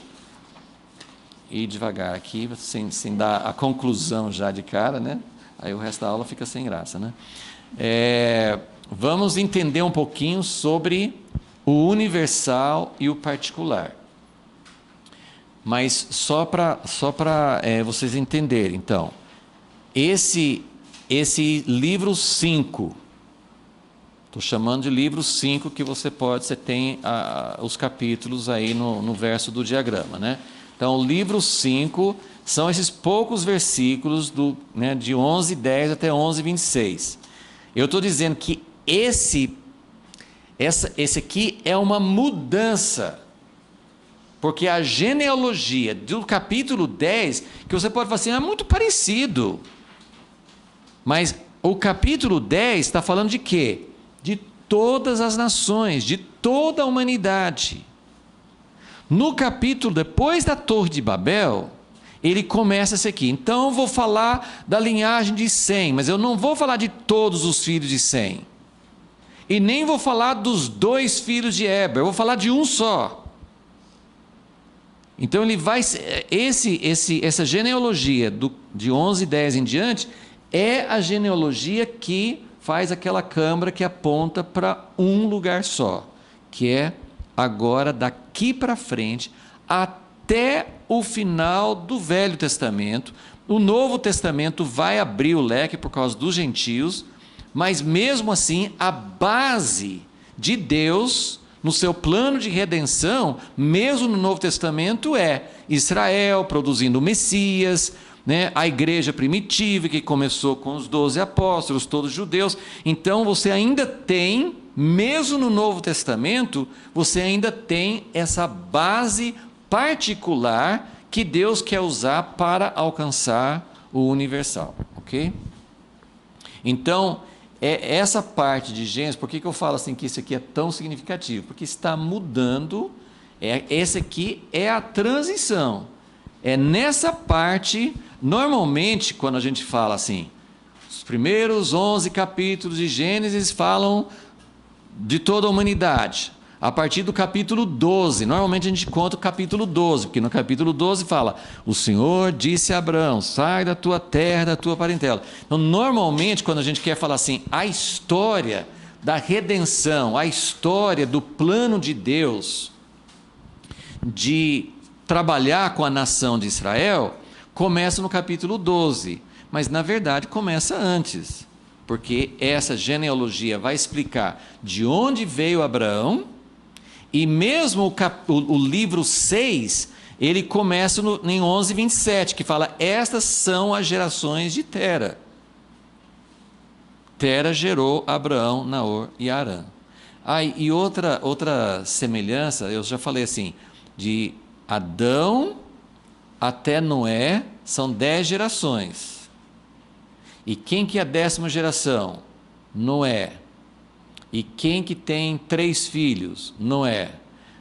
ir devagar aqui, sem dar a conclusão já de cara, né? Aí o resto da aula fica sem graça, né? Vamos entender um pouquinho sobre o universal e o particular. Mas só para vocês entenderem, então, esse livro 5, estou chamando de livro 5, que você tem os capítulos aí no verso do diagrama, né? Então, o livro 5 são esses poucos versículos de 11:10 até 11:26. Eu estou dizendo que esse aqui é uma mudança, porque a genealogia do capítulo 10, que você pode falar assim, é muito parecido, mas o capítulo 10 está falando de quê? De todas as nações, de toda a humanidade. No capítulo, depois da Torre de Babel, ele começa esse aqui. Então eu vou falar da linhagem de Sem, mas eu não vou falar de todos os filhos de Sem. E nem vou falar dos 2 filhos de Éber, eu vou falar de um só. Então ele vai, essa genealogia de 11:10 em diante, é a genealogia que faz aquela câmara que aponta para um lugar só, que é agora daqui para frente, até o final do Velho Testamento. O Novo Testamento vai abrir o leque por causa dos gentios, mas mesmo assim a base de Deus no seu plano de redenção, mesmo no Novo Testamento, é Israel produzindo o Messias, né? A igreja primitiva que começou com os 12 apóstolos, todos judeus. Então você ainda tem, mesmo no Novo Testamento, você ainda tem essa base particular que Deus quer usar para alcançar o universal, ok? Então, essa parte de Gênesis, por que eu falo assim que isso aqui é tão significativo? Porque está mudando, esse aqui é a transição. É nessa parte, normalmente, quando a gente fala assim, os primeiros 11 capítulos de Gênesis falam de toda a humanidade. A partir do capítulo 12, normalmente a gente conta o capítulo 12, porque no capítulo 12 fala, o Senhor disse a Abraão, sai da tua terra, da tua parentela. Então, normalmente, quando a gente quer falar assim, a história da redenção, a história do plano de Deus, de trabalhar com a nação de Israel, começa no capítulo 12, mas na verdade começa antes, porque essa genealogia vai explicar de onde veio Abraão. E mesmo o livro 6, ele começa em 11:27, que fala, estas são as gerações de Tera. Tera gerou Abraão, Naor e Harã. E outra semelhança, eu já falei assim, de Adão até Noé, são 10 gerações. E quem que é a 10ª geração? Noé. E quem que tem 3 filhos? Noé.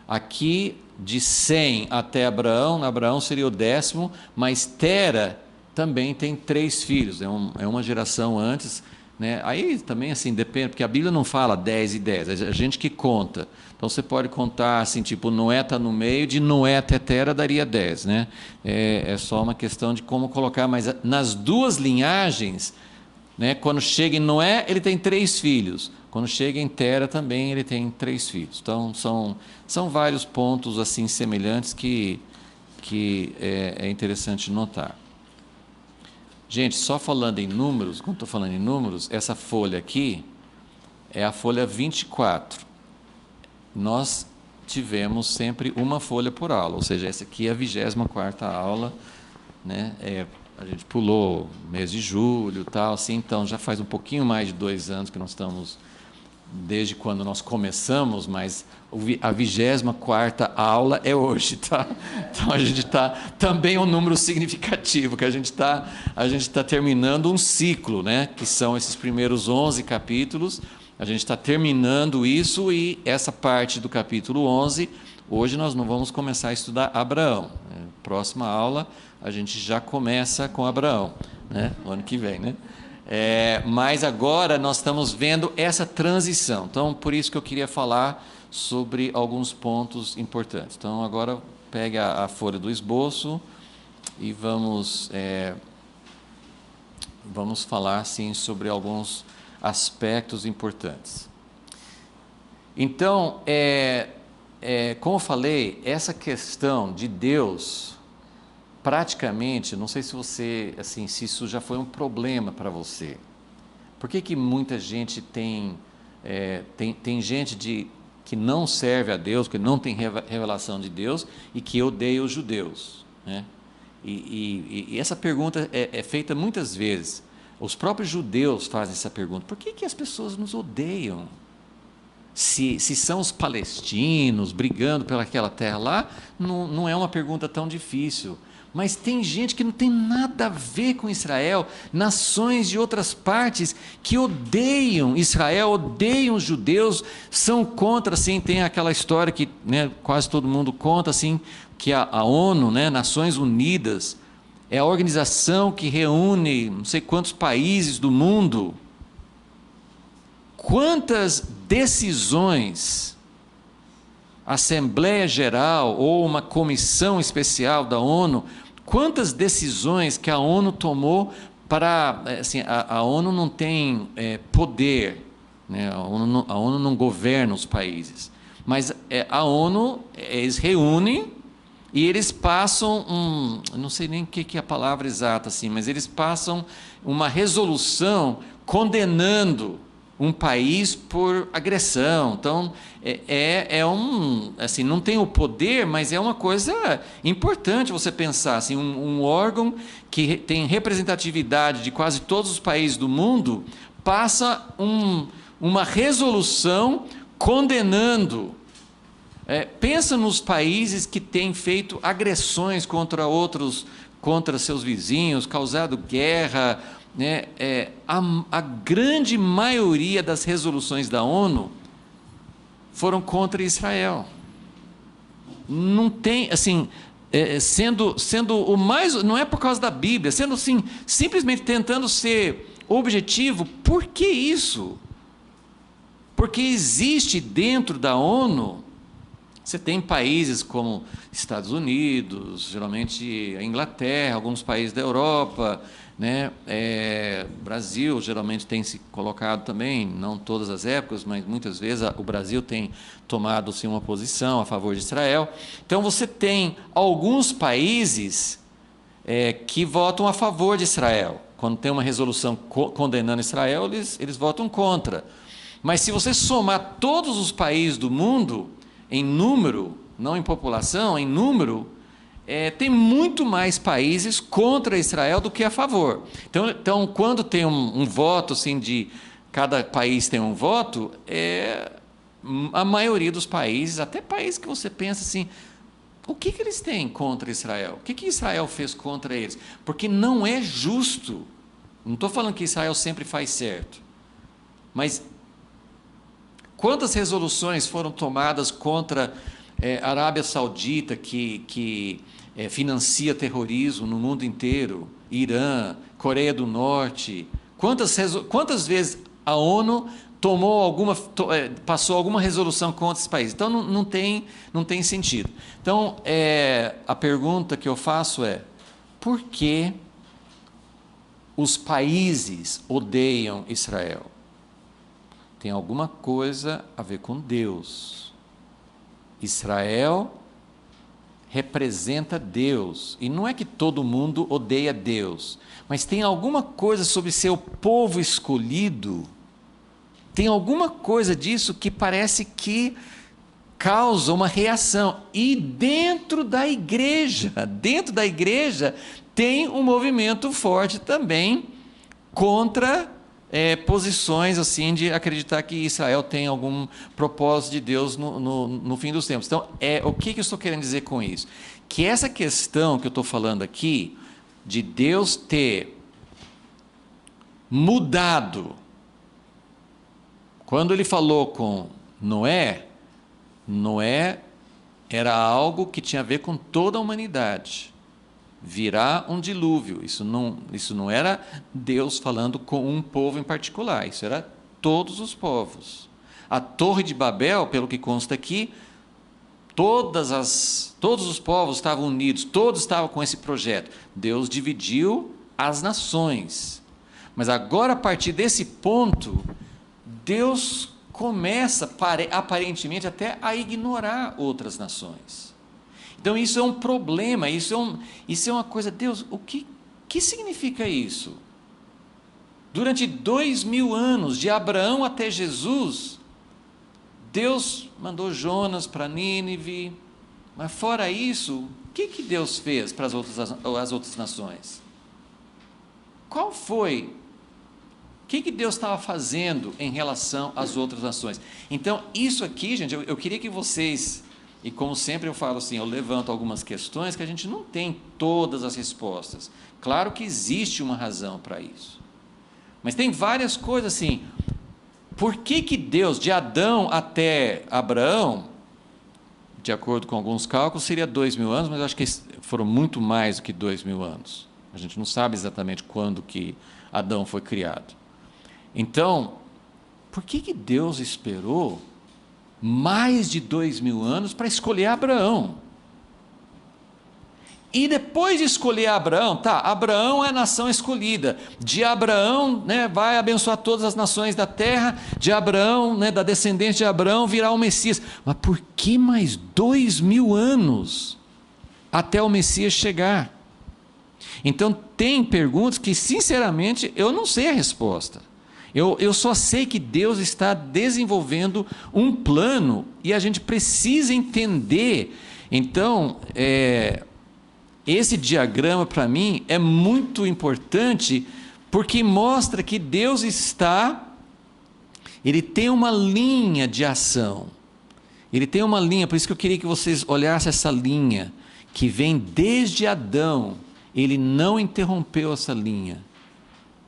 Aqui, de Sem até Abraão, Abraão seria o 10º, mas Tera também tem 3 filhos, é uma geração antes, né? Aí também assim, depende, porque a Bíblia não fala 10 e 10, é a gente que conta. Então você pode contar assim, tipo, Noé está no meio, de Noé até Tera daria 10, né? É só uma questão de como colocar, mas nas 2 linhagens, né, quando chega em Noé, ele tem 3 filhos. Quando chega em Tera também ele tem 3 filhos. Então são vários pontos assim semelhantes que é interessante notar. Gente, só falando em números, quando estou falando em números, essa folha aqui é a folha 24. Nós tivemos sempre uma folha por aula, ou seja, essa aqui é a 24ª aula, né? A gente pulou mês de julho, tal, assim, então já faz um pouquinho mais de 2 anos que nós estamos, desde quando nós começamos, mas a 24ª aula é hoje, tá? Então a gente está, também é um número significativo, que a gente está terminando um ciclo, né? Que são esses primeiros 11 capítulos, a gente está terminando isso, e essa parte do capítulo 11, hoje nós não vamos começar a estudar Abraão, né? Próxima aula a gente já começa com Abraão, né? O ano que vem, né? Mas agora nós estamos vendo essa transição, então por isso que eu queria falar sobre alguns pontos importantes. Então agora pegue a folha do esboço e vamos falar assim, sobre alguns aspectos importantes. Então, como eu falei, essa questão de Deus, praticamente, não sei se você, assim, se isso já foi um problema para você. Por que muita gente tem gente que não serve a Deus, que não tem revelação de Deus e que odeia os judeus, né? E essa pergunta é feita muitas vezes. Os próprios judeus fazem essa pergunta: por que as pessoas nos odeiam? Se são os palestinos brigando pelaquela terra lá, não é uma pergunta tão difícil. Mas tem gente que não tem nada a ver com Israel, nações de outras partes que odeiam Israel, odeiam os judeus, são contra, assim, tem aquela história que, né, quase todo mundo conta, assim, que a ONU, né, Nações Unidas, é a organização que reúne não sei quantos países do mundo. Quantas decisões a Assembleia Geral ou uma comissão especial da ONU, quantas decisões que a ONU tomou para... Assim, a ONU não tem poder, né? A ONU não governa os países, mas a ONU, eles reúnem e eles passam não sei nem o que é a palavra exata, assim, mas eles passam uma resolução condenando um país por agressão. Então, assim, não tem o poder, mas é uma coisa importante você pensar, assim, um órgão que tem representatividade de quase todos os países do mundo, passa uma resolução condenando. Pensa nos países que têm feito agressões contra outros, contra seus vizinhos, causado guerra, né? A grande maioria das resoluções da ONU foram contra Israel. Não tem, assim, sendo o mais, não é por causa da Bíblia, sendo assim, simplesmente tentando ser objetivo. Por que isso? Porque existe dentro da ONU, você tem países como Estados Unidos, geralmente a Inglaterra, alguns países da Europa, né? Brasil geralmente tem se colocado também, não todas as épocas, mas muitas vezes o Brasil tem tomado sim uma posição a favor de Israel. Então você tem alguns países que votam a favor de Israel. Quando tem uma resolução condenando Israel, eles votam contra. Mas se você somar todos os países do mundo, em número, não em população, em número, tem muito mais países contra Israel do que a favor. Então quando tem um voto, assim, de cada país tem um voto, a maioria dos países, até países que você pensa assim, o que eles têm contra Israel? O que Israel fez contra eles? Porque não é justo. Não estou falando que Israel sempre faz certo, mas quantas resoluções foram tomadas contra a Arábia Saudita, que financia terrorismo no mundo inteiro, Irã, Coreia do Norte? Quantas vezes a ONU passou alguma resolução contra esses países? Então não tem sentido. Então a pergunta que eu faço é: por que os países odeiam Israel? Tem alguma coisa a ver com Deus. Israel representa Deus, e não é que todo mundo odeia Deus, mas tem alguma coisa sobre ser o povo escolhido, tem alguma coisa disso que parece que causa uma reação. E dentro da igreja tem um movimento forte também contra posições assim de acreditar que Israel tem algum propósito de Deus no fim dos tempos. Então, o que eu estou querendo dizer com isso? Que essa questão que eu estou falando aqui, de Deus ter mudado, quando ele falou com Noé era algo que tinha a ver com toda a humanidade. Virá um dilúvio. Isso não era Deus falando com um povo em particular, isso era todos os povos. A Torre de Babel, pelo que consta aqui, todos os povos estavam unidos, todos estavam com esse projeto. Deus dividiu as nações. Mas agora, a partir desse ponto, Deus começa, aparentemente, até a ignorar outras nações. Então isso é um problema, isso é uma coisa. Deus, o que significa isso? Durante 2000 anos, de Abraão até Jesus, Deus mandou Jonas para Nínive, mas fora isso, o que Deus fez para as outras nações? Qual foi? O que Deus estava fazendo em relação às outras nações? Então, isso aqui, gente, eu queria que vocês... E como sempre eu falo assim, eu levanto algumas questões que a gente não tem todas as respostas. Claro que existe uma razão para isso. Mas tem várias coisas assim. Por que Deus, de Adão até Abraão, de acordo com alguns cálculos, seria 2000 anos, mas eu acho que foram muito mais do que 2000 anos. A gente não sabe exatamente quando que Adão foi criado. Então, por que Deus esperou mais de 2000 anos para escolher Abraão? E depois de escolher Abraão, Abraão é a nação escolhida. De Abraão, né, vai abençoar todas as nações da terra. De Abraão, né, da descendência de Abraão, virá o Messias. Mas por que mais 2000 anos até o Messias chegar? Então, tem perguntas que, sinceramente, eu não sei a resposta. Eu só sei que Deus está desenvolvendo um plano e a gente precisa entender. Então, esse diagrama, para mim, é muito importante, porque mostra que Deus ele tem uma linha de ação. Ele tem uma linha, por isso que eu queria que vocês olhassem essa linha, que vem desde Adão. Ele não interrompeu essa linha.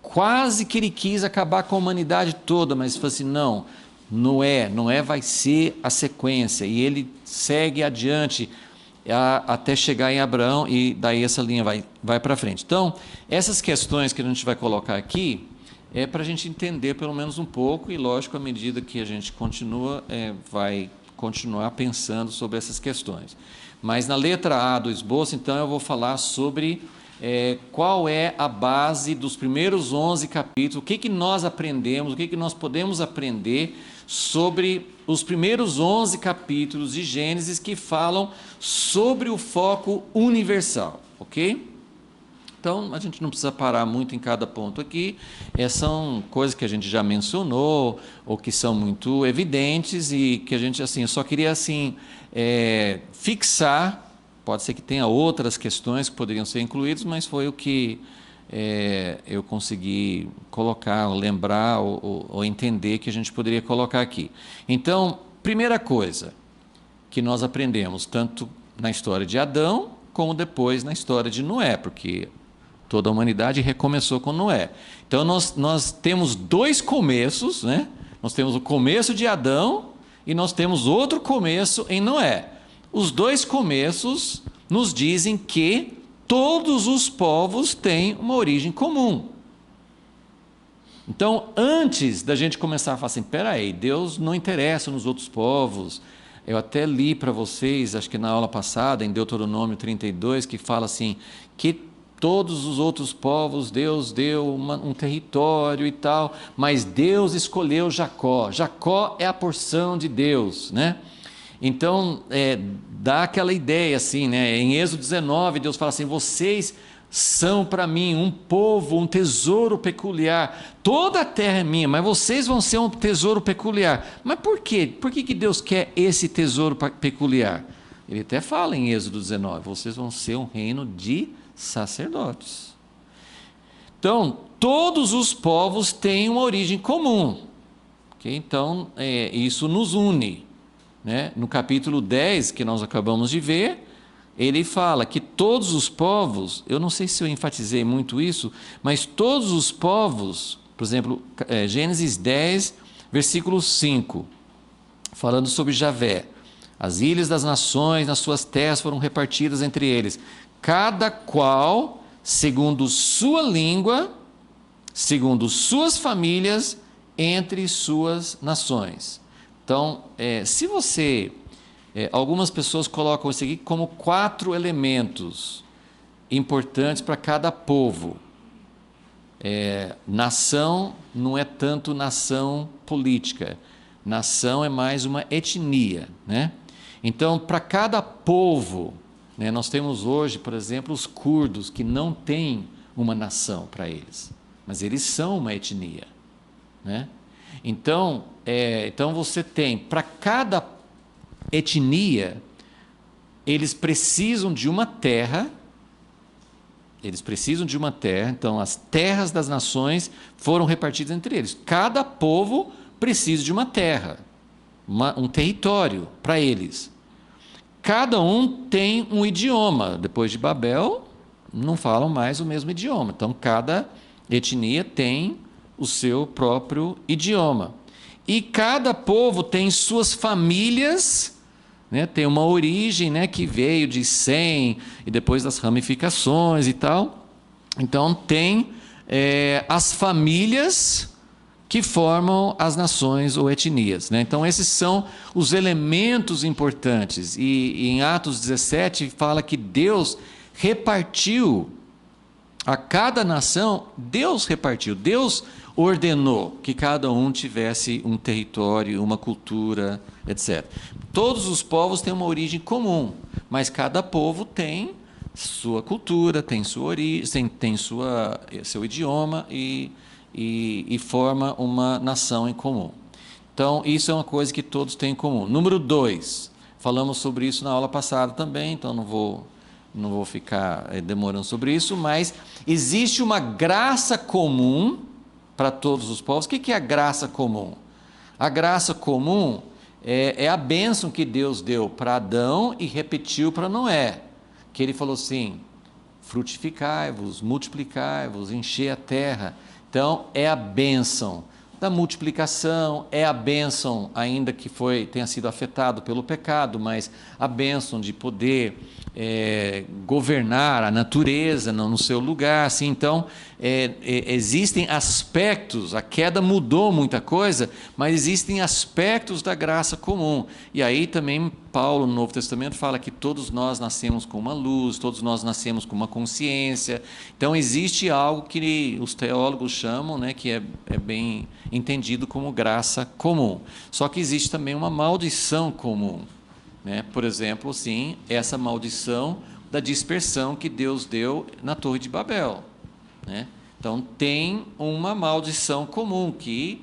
Quase que ele quis acabar com a humanidade toda, mas falou assim, não, Noé vai ser a sequência, e ele segue adiante, até chegar em Abraão, e daí essa linha vai para frente. Então, essas questões que a gente vai colocar aqui, é para a gente entender pelo menos um pouco, e lógico, à medida que a gente continua, vai continuar pensando sobre essas questões. Mas na letra A do esboço, então, eu vou falar sobre qual é a base dos primeiros 11 capítulos, o que nós aprendemos, o que nós podemos aprender sobre os primeiros 11 capítulos de Gênesis, que falam sobre o foco universal, ok? Então, a gente não precisa parar muito em cada ponto aqui, são coisas que a gente já mencionou, ou que são muito evidentes, e que a gente, assim, eu só queria, assim, fixar. Pode ser que tenha outras questões que poderiam ser incluídas, mas foi o que eu consegui colocar, ou lembrar, ou entender que a gente poderia colocar aqui. Então, primeira coisa que nós aprendemos, tanto na história de Adão, como depois na história de Noé, porque toda a humanidade recomeçou com Noé. Então, nós temos dois começos, né? Nós temos o começo de Adão e nós temos outro começo em Noé. Os dois começos nos dizem que todos os povos têm uma origem comum. Então, antes da gente começar a falar assim, peraí, Deus não interessa nos outros povos. Eu até li para vocês, acho que na aula passada, em Deuteronômio 32, que fala assim, que todos os outros povos, Deus deu um território e tal, mas Deus escolheu Jacó. Jacó é a porção de Deus, né? Então, dá aquela ideia assim, né? Em Êxodo 19, Deus fala assim, vocês são para mim um povo, um tesouro peculiar, toda a terra é minha, mas vocês vão ser um tesouro peculiar. Mas por quê? Por que Deus quer esse tesouro peculiar? Ele até fala em Êxodo 19, vocês vão ser um reino de sacerdotes. Então, todos os povos têm uma origem comum, okay? Então, isso nos une. Né? No capítulo 10, que nós acabamos de ver, ele fala que todos os povos, eu não sei se eu enfatizei muito isso, mas todos os povos, por exemplo, Gênesis 10, versículo 5, falando sobre Javé, as ilhas das nações nas suas terras foram repartidas entre eles, cada qual segundo sua língua, segundo suas famílias, entre suas nações. Então, se você... algumas pessoas colocam isso aqui como 4 elementos importantes para cada povo. Nação não é tanto nação política. Nação é mais uma etnia, né? Então, para cada povo, né, nós temos hoje, por exemplo, os curdos, que não têm uma nação para eles, mas eles são uma etnia, né? Então, você tem, para cada etnia, eles precisam de uma terra, então as terras das nações foram repartidas entre eles. Cada povo precisa de uma terra, um território para eles. Cada um tem um idioma. Depois de Babel, não falam mais o mesmo idioma. Então, cada etnia tem o seu próprio idioma. E cada povo tem suas famílias, né? Tem uma origem, né, que veio de Sem, e depois das ramificações e tal. Então tem as famílias que formam as nações ou etnias, né? Então esses são os elementos importantes. E em Atos 17 fala que Deus repartiu a cada nação, Deus repartiu, Deus ordenou que cada um tivesse um território, uma cultura, etc. Todos os povos têm uma origem comum, mas cada povo tem sua cultura, tem sua origem, tem seu idioma e forma uma nação em comum. Então, isso é uma coisa que todos têm em comum. Número 2, falamos sobre isso na aula passada também, então não vou ficar demorando sobre isso, mas existe uma graça comum para todos os povos. O que é a graça comum? A graça comum é a bênção que Deus deu para Adão e repetiu para Noé, que ele falou assim: frutificai-vos, multiplicai-vos, enchei a terra. Então, é a bênção da multiplicação, é a bênção, ainda que tenha sido afetado pelo pecado, mas a bênção de poder governar a natureza no seu lugar. Assim. Então, existem aspectos, a queda mudou muita coisa, mas existem aspectos da graça comum. E aí também Paulo, no Novo Testamento, fala que todos nós nascemos com uma luz, todos nós nascemos com uma consciência. Então, existe algo que os teólogos chamam, né, que é bem entendido como graça comum. Só que existe também uma maldição comum. Né? Por exemplo, sim, essa maldição da dispersão que Deus deu na Torre de Babel. Né? Então, tem uma maldição comum que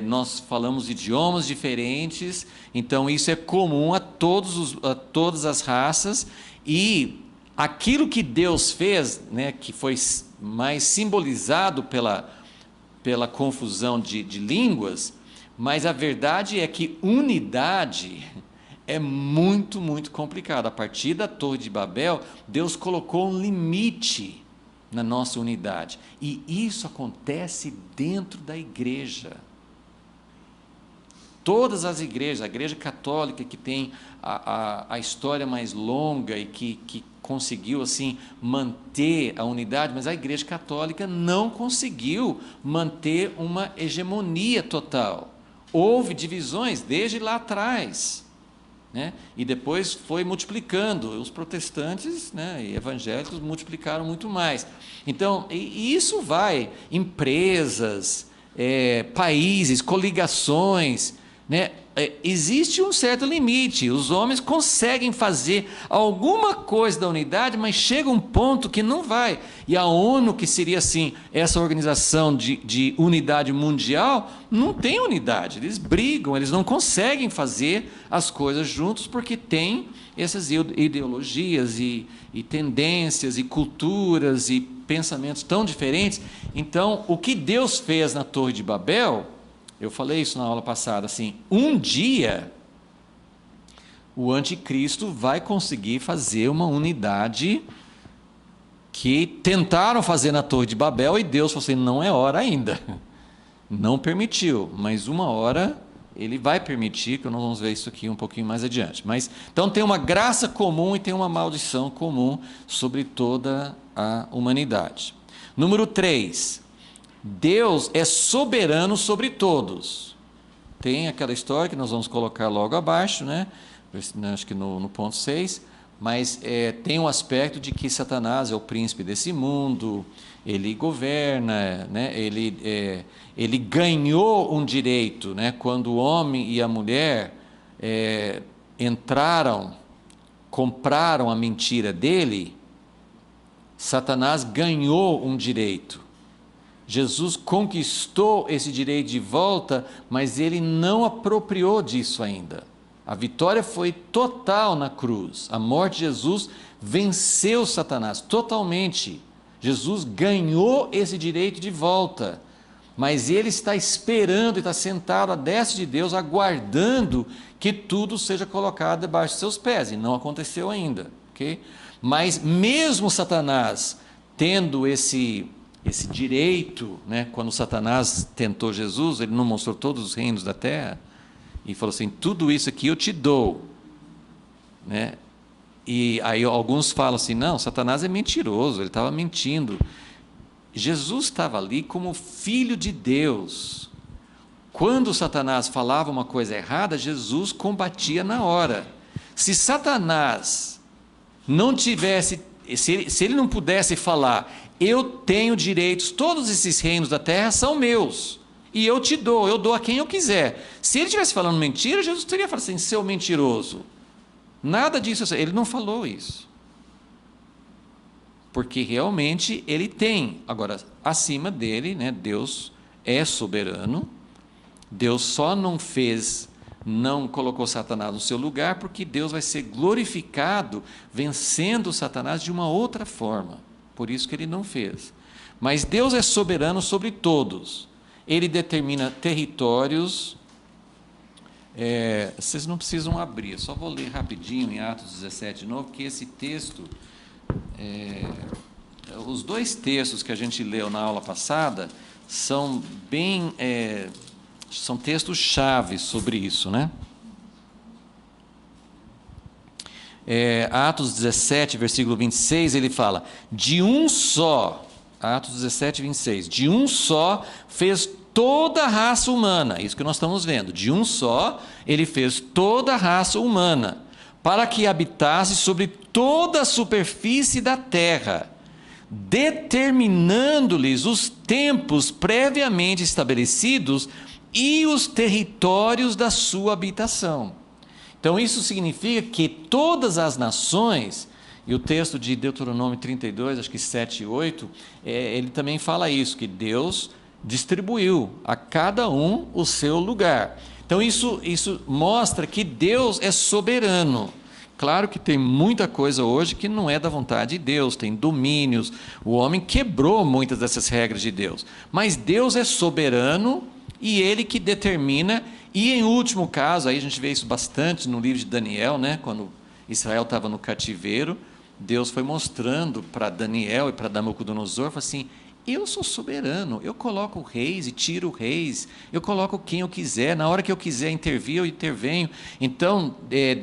nós falamos idiomas diferentes, então isso é comum a todas as raças, e aquilo que Deus fez, né, que foi mais simbolizado pela confusão de línguas, mas a verdade é que unidade é muito, muito complicado. A partir da Torre de Babel, Deus colocou um limite na nossa unidade, e isso acontece dentro da igreja. Todas as igrejas, a igreja católica, que tem a história mais longa e que conseguiu assim manter a unidade, mas a igreja católica não conseguiu manter uma hegemonia total. Houve divisões desde lá atrás, né? E depois foi multiplicando. Os protestantes, né, e evangélicos multiplicaram muito mais. Então, e isso vai, empresas, países, coligações, né? Existe um certo limite. Os homens conseguem fazer alguma coisa da unidade, mas chega um ponto que não vai. E a ONU, que seria assim, essa organização de unidade mundial, não tem unidade. Eles brigam, eles não conseguem fazer as coisas juntos, porque tem essas ideologias e tendências e culturas e pensamentos tão diferentes. Então, o que Deus fez na Torre de Babel, eu falei isso na aula passada, assim, um dia o anticristo vai conseguir fazer uma unidade que tentaram fazer na Torre de Babel, e Deus falou assim: não é hora ainda, não permitiu, mas uma hora ele vai permitir, que nós vamos ver isso aqui um pouquinho mais adiante. Mas então tem uma graça comum e tem uma maldição comum sobre toda a humanidade. Número 3, Deus é soberano sobre todos. Tem aquela história que nós vamos colocar logo abaixo, né? Acho que no ponto 6, mas tem um aspecto de que Satanás é o príncipe desse mundo, ele governa, né? Ele ganhou um direito, né? Quando o homem e a mulher compraram a mentira dele, Satanás ganhou um direito. Jesus conquistou esse direito de volta, mas ele não apropriou disso ainda. A vitória foi total na cruz. A morte de Jesus venceu Satanás totalmente. Jesus ganhou esse direito de volta, mas ele está esperando e está sentado à destra de Deus, aguardando que tudo seja colocado debaixo de seus pés, e não aconteceu ainda, ok? Mas mesmo Satanás tendo esse direito, né? Quando Satanás tentou Jesus, ele não mostrou todos os reinos da terra e falou assim: tudo isso aqui eu te dou, né? E aí alguns falam assim, não, Satanás é mentiroso, ele estava mentindo. Jesus estava ali como filho de Deus. Quando Satanás falava uma coisa errada, Jesus combatia na hora. Se Satanás não tivesse, se ele não pudesse falar, eu tenho direitos, todos esses reinos da terra são meus, e eu te dou, eu dou a quem eu quiser. Se ele estivesse falando mentira, Jesus teria falado assim, seu mentiroso. Nada disso, ele não falou isso. Porque realmente ele tem. Agora, acima dele, né, Deus é soberano. Deus só não colocou Satanás no seu lugar, porque Deus vai ser glorificado vencendo Satanás de uma outra forma. Por isso que ele não fez. Mas Deus é soberano sobre todos. Ele determina territórios. Vocês não precisam abrir, só vou ler rapidinho em Atos 17 de novo, que esse texto, os dois textos que a gente leu na aula passada, são são textos-chave sobre isso, né? Atos 17, versículo 26, ele fala, de um só, Atos 17, 26, de um só fez toda a raça humana, isso que nós estamos vendo, de um só, ele fez toda a raça humana, para que habitasse sobre toda a superfície da terra, determinando-lhes os tempos previamente estabelecidos e os territórios da sua habitação. Então isso significa que todas as nações, e o texto de Deuteronômio 32, acho que 7 e 8, ele também fala isso, que Deus distribuiu a cada um o seu lugar. Então isso mostra que Deus é soberano. Claro que tem muita coisa hoje que não é da vontade de Deus, tem domínios, o homem quebrou muitas dessas regras de Deus, mas Deus é soberano e ele que determina. E em último caso, aí a gente vê isso bastante no livro de Daniel, né? Quando Israel estava no cativeiro, Deus foi mostrando para Daniel e para Nabucodonosor, falou assim, eu sou soberano, eu coloco reis e tiro reis, eu coloco quem eu quiser, na hora que eu quiser intervir, eu intervenho. Então,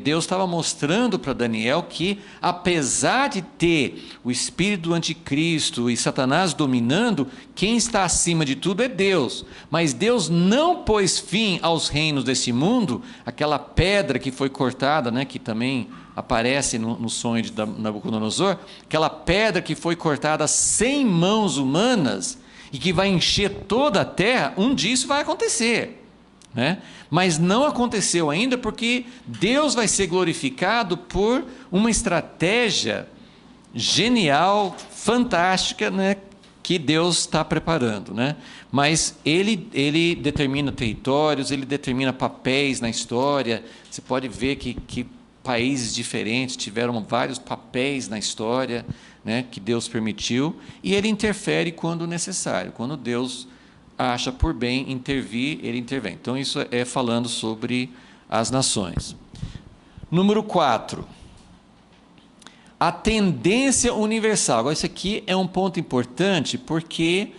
Deus estava mostrando para Daniel que, apesar de ter o espírito do anticristo e Satanás dominando, quem está acima de tudo é Deus. Mas Deus não pôs fim aos reinos desse mundo, aquela pedra que foi cortada, né, que também aparece no sonho de Nabucodonosor, aquela pedra que foi cortada sem mãos humanas e que vai encher toda a terra, um dia isso vai acontecer, né? Mas não aconteceu ainda, porque Deus vai ser glorificado por uma estratégia genial, fantástica, né, que Deus está preparando, né? Mas ele determina territórios, ele determina papéis na história. Você pode ver que países diferentes tiveram vários papéis na história, né, que Deus permitiu, e ele interfere quando necessário. Quando Deus acha por bem intervir, ele intervém. Então isso é falando sobre as nações. Número 4, a tendência universal. Agora, isso aqui é um ponto importante, porque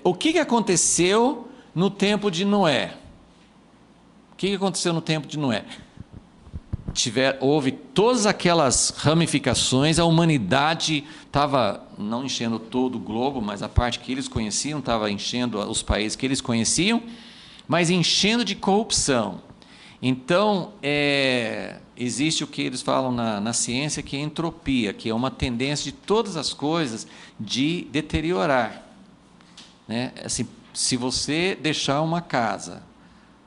o que aconteceu no tempo de Noé? O que aconteceu no tempo de Noé? Houve todas aquelas ramificações, a humanidade estava não enchendo todo o globo, mas a parte que eles conheciam, estava enchendo os países que eles conheciam, mas enchendo de corrupção. Então, existe o que eles falam na ciência, que é entropia, que é uma tendência de todas as coisas de deteriorar, né? Assim, se você deixar uma casa,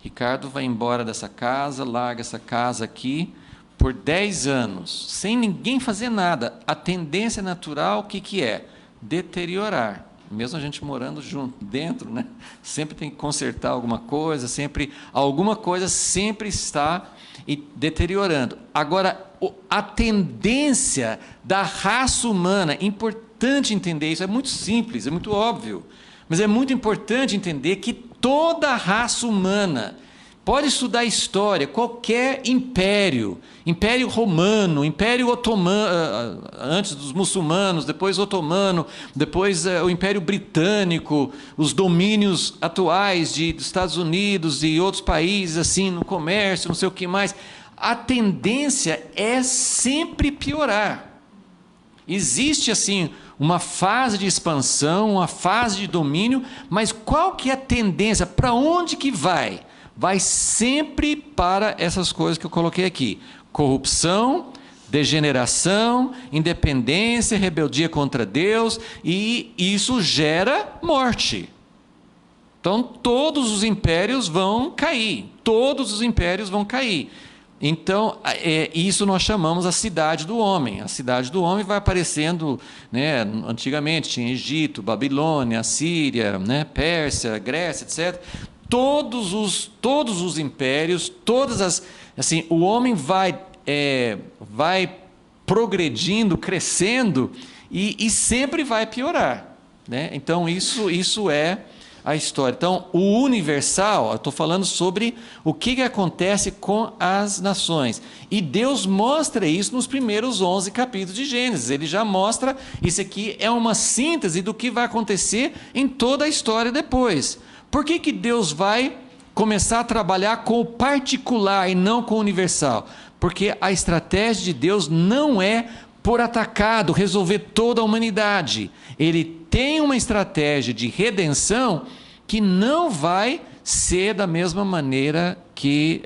Ricardo vai embora dessa casa, larga essa casa aqui por 10 anos, sem ninguém fazer nada. A tendência natural, o que é? Deteriorar. Mesmo a gente morando junto, dentro, né? Sempre tem que consertar alguma coisa, alguma coisa sempre está deteriorando. Agora, a tendência da raça humana, importante entender isso, é muito simples, é muito óbvio, mas é muito importante entender que toda a raça humana, pode estudar a história, qualquer império romano, império otomano, antes dos muçulmanos, depois otomano, depois o império britânico, os domínios atuais dos Estados Unidos e outros países, assim, no comércio, não sei o que mais, a tendência é sempre piorar. Existe assim uma fase de expansão, uma fase de domínio, mas qual que é a tendência? Para onde que vai? Vai sempre para essas coisas que eu coloquei aqui: corrupção, degeneração, independência, rebeldia contra Deus, e isso gera morte. Então todos os impérios vão cair, todos os impérios vão cair. Então, isso nós chamamos a cidade do homem. A cidade do homem vai aparecendo, né, antigamente tinha Egito, Babilônia, Assíria, né, Pérsia, Grécia, etc. Todos os impérios, assim, o homem vai progredindo, crescendo e sempre vai piorar, né? Então, isso é a história. Então, o universal, eu estou falando sobre o que acontece com as nações. E Deus mostra isso nos primeiros 11 capítulos de Gênesis. Ele já mostra, isso aqui é uma síntese do que vai acontecer em toda a história depois. Por que Deus vai começar a trabalhar com o particular e não com o universal? Porque a estratégia de Deus não é por atacado resolver toda a humanidade. Ele tem uma estratégia de redenção que não vai ser da mesma maneira que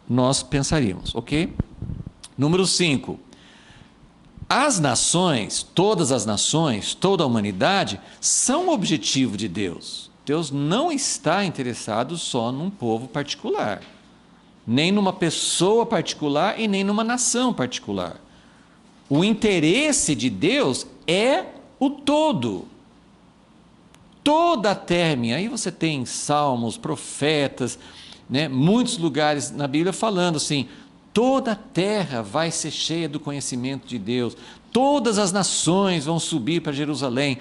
nós pensaríamos, ok? Número 5. As nações, todas as nações, toda a humanidade, são o objetivo de Deus. Deus não está interessado só num povo particular, nem numa pessoa particular e nem numa nação particular. O interesse de Deus é o todo. Toda a terra. Aí você tem salmos, profetas, né, muitos lugares na Bíblia falando assim: toda a terra vai ser cheia do conhecimento de Deus, todas as nações vão subir para Jerusalém,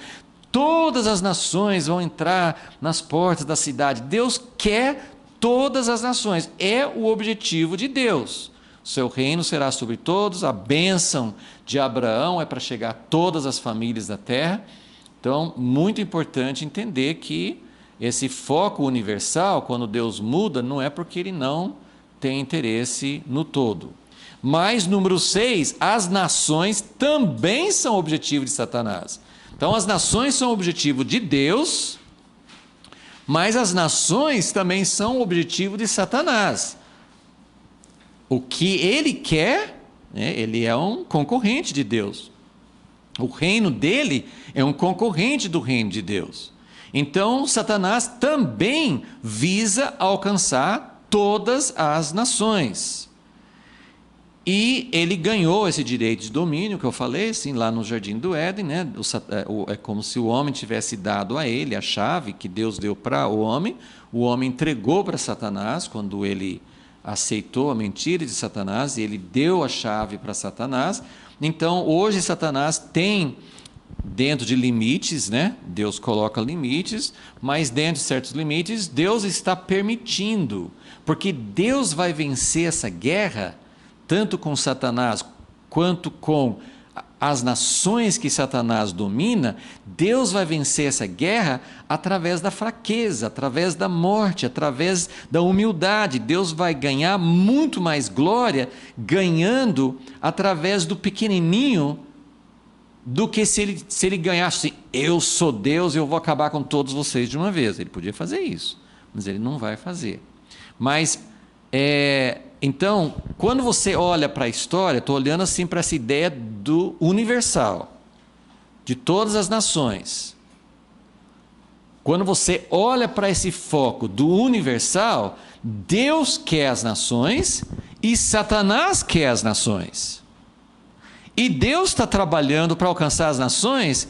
todas as nações vão entrar nas portas da cidade. Deus quer todas as nações, é o objetivo de Deus. O seu reino será sobre todos, a bênção de Abraão é para chegar a todas as famílias da terra. Então, muito importante entender que esse foco universal, quando Deus muda, não é porque Ele não tem interesse no todo. Mas, número 6, as nações também são objetivo de Satanás. Então, as nações são objetivo de Deus, mas as nações também são objetivo de Satanás. O que ele quer, né, ele é um concorrente de Deus. O reino dele é um concorrente do reino de Deus. Então, Satanás também visa alcançar todas as nações. E ele ganhou esse direito de domínio, que eu falei, assim, lá no Jardim do Éden, né? É como se o homem tivesse dado a ele a chave que Deus deu para o homem entregou para Satanás, quando ele aceitou a mentira de Satanás, e ele deu a chave para Satanás. Então, hoje Satanás tem, dentro de limites, né? Deus coloca limites, mas dentro de certos limites, Deus está permitindo, porque Deus vai vencer essa guerra, tanto com Satanás, quanto com as nações que Satanás domina. Deus vai vencer essa guerra através da fraqueza, através da morte, através da humildade. Deus vai ganhar muito mais glória ganhando através do pequenininho do que se ele ganhasse, eu sou Deus, eu vou acabar com todos vocês de uma vez. Ele podia fazer isso, mas ele não vai fazer. Mas, então, quando você olha para a história, estou olhando assim para essa ideia do universal, de todas as nações. Quando você olha para esse foco do universal, Deus quer as nações e Satanás quer as nações. E Deus está trabalhando para alcançar as nações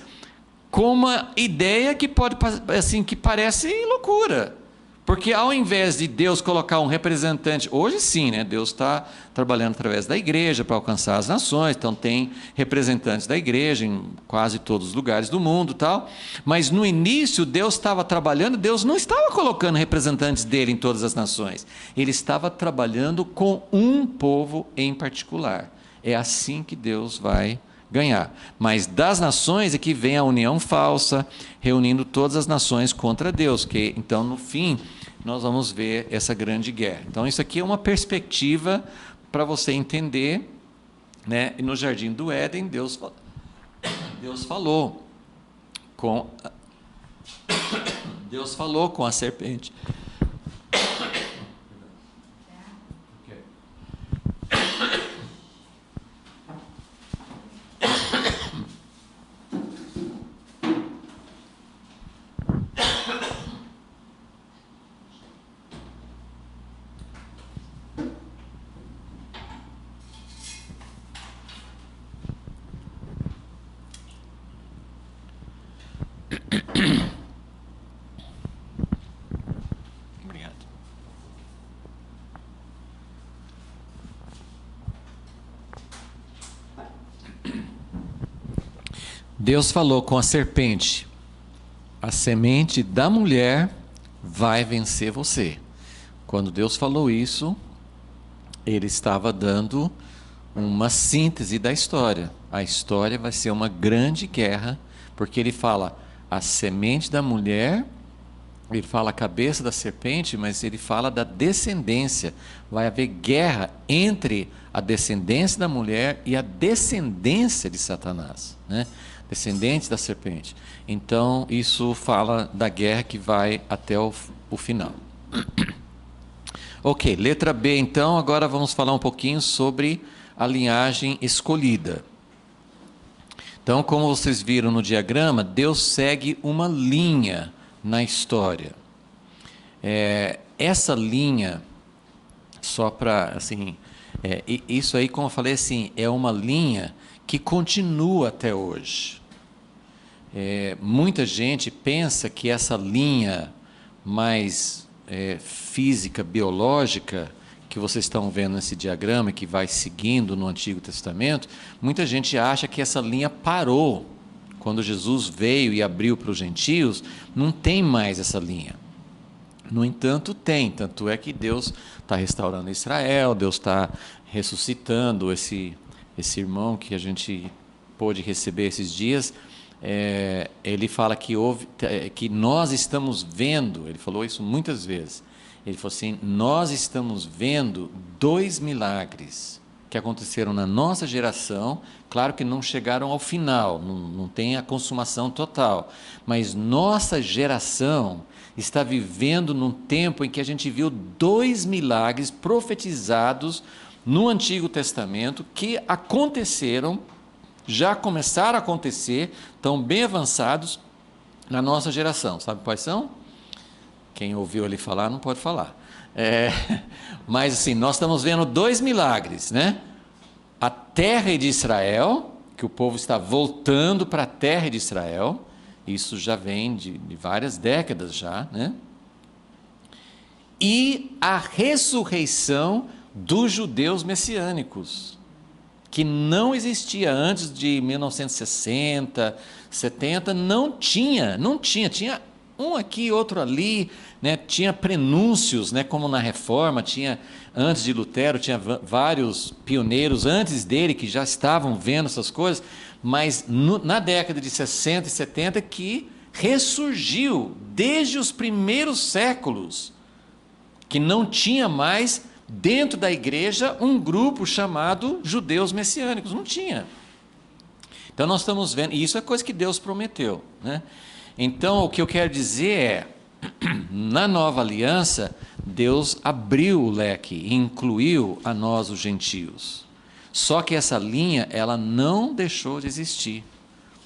com uma ideia que pode, assim, que parece loucura. Porque ao invés de Deus colocar um representante, hoje sim, né, Deus está trabalhando através da igreja para alcançar as nações, então tem representantes da igreja em quase todos os lugares do mundo, tal. Mas no início Deus estava trabalhando, Deus não estava colocando representantes dele em todas as nações, ele estava trabalhando com um povo em particular. É assim que Deus vai ganhar. Mas das nações é que vem a união falsa, reunindo todas as nações contra Deus, que então no fim nós vamos ver essa grande guerra. Então isso aqui é uma perspectiva para você entender, né? E no jardim do Éden, Deus falou com a serpente. Obrigado. Deus falou com a serpente: a semente da mulher vai vencer você. Quando Deus falou isso, ele estava dando uma síntese da história. A história vai ser uma grande guerra, porque ele fala a semente da mulher, ele fala a cabeça da serpente, mas ele fala da descendência. Vai haver guerra entre a descendência da mulher e a descendência de Satanás, né? Descendente da serpente. Então, isso fala da guerra que vai até o final. Ok, letra B, então, agora vamos falar um pouquinho sobre a linhagem escolhida. Então, como vocês viram no diagrama, Deus segue uma linha na história. Essa linha, só para, assim, isso aí, como eu falei, assim, é uma linha que continua até hoje. Muita gente pensa que essa linha mais física, biológica, que vocês estão vendo nesse diagrama, que vai seguindo no Antigo Testamento, muita gente acha que essa linha parou. Quando Jesus veio e abriu para os gentios, não tem mais essa linha. No entanto, tem. Tanto é que Deus está restaurando Israel, Deus está ressuscitando esse irmão que a gente pôde receber esses dias. Ele fala que nós estamos vendo, ele falou isso muitas vezes, ele falou assim: nós estamos vendo 2 milagres que aconteceram na nossa geração, claro que não chegaram ao final, não tem a consumação total, mas nossa geração está vivendo num tempo em que a gente viu 2 milagres profetizados no Antigo Testamento que aconteceram, já começaram a acontecer, estão bem avançados na nossa geração. Sabe quais são? Quem ouviu ele falar não pode falar. Mas assim, nós estamos vendo 2 milagres, né? A terra de Israel, que o povo está voltando para a terra de Israel, isso já vem de várias décadas já, né? E a ressurreição dos judeus messiânicos, que não existia antes de 1960, 70, não tinha, um aqui, outro ali, né? Tinha prenúncios, né? Como na Reforma, tinha, antes de Lutero, tinha vários pioneiros antes dele que já estavam vendo essas coisas, mas na década de 60 e 70 que ressurgiu, desde os primeiros séculos, que não tinha mais dentro da igreja um grupo chamado judeus messiânicos, não tinha. Então nós estamos vendo, e isso é coisa que Deus prometeu, né? Então o que eu quero dizer é, na nova aliança, Deus abriu o leque e incluiu a nós os gentios. Só que essa linha, ela não deixou de existir,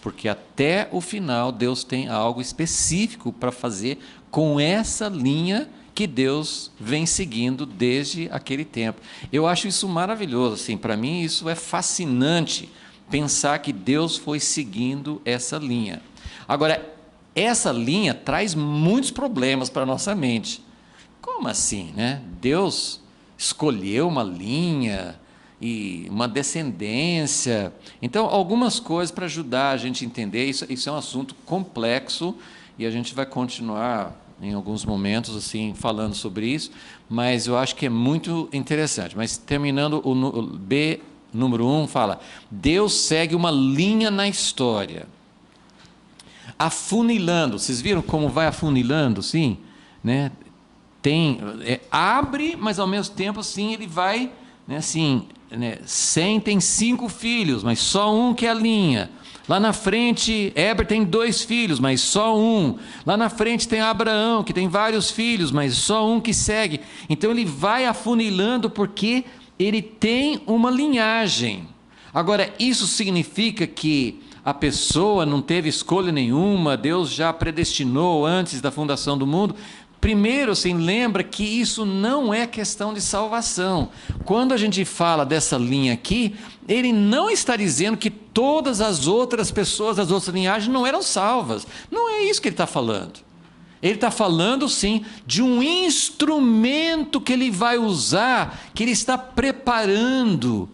porque até o final Deus tem algo específico para fazer com essa linha que Deus vem seguindo desde aquele tempo. Eu acho isso maravilhoso, assim, para mim isso é fascinante, pensar que Deus foi seguindo essa linha. Agora, essa linha traz muitos problemas para a nossa mente. Como assim, né? Deus escolheu uma linha e uma descendência. Então, algumas coisas para ajudar a gente a entender, isso é um assunto complexo e a gente vai continuar em alguns momentos assim falando sobre isso, mas eu acho que é muito interessante. Mas terminando, o B, número 1, fala: Deus segue uma linha na história, afunilando. Vocês viram como vai afunilando, sim? Né? Abre, mas ao mesmo tempo assim ele vai, né, assim, né, Sem tem 5 filhos, mas só um que é a linha. Lá na frente, Éber tem 2 filhos, mas só um. Lá na frente tem Abraão, que tem vários filhos, mas só um que segue. Então ele vai afunilando porque ele tem uma linhagem. Agora, isso significa que a pessoa não teve escolha nenhuma, Deus já predestinou antes da fundação do mundo? Primeiro, assim, lembra que isso não é questão de salvação. Quando a gente fala dessa linha aqui, ele não está dizendo que todas as outras pessoas das outras linhagens não eram salvas. Não é isso que ele está falando. Ele está falando, sim, de um instrumento que ele vai usar, que ele está preparando.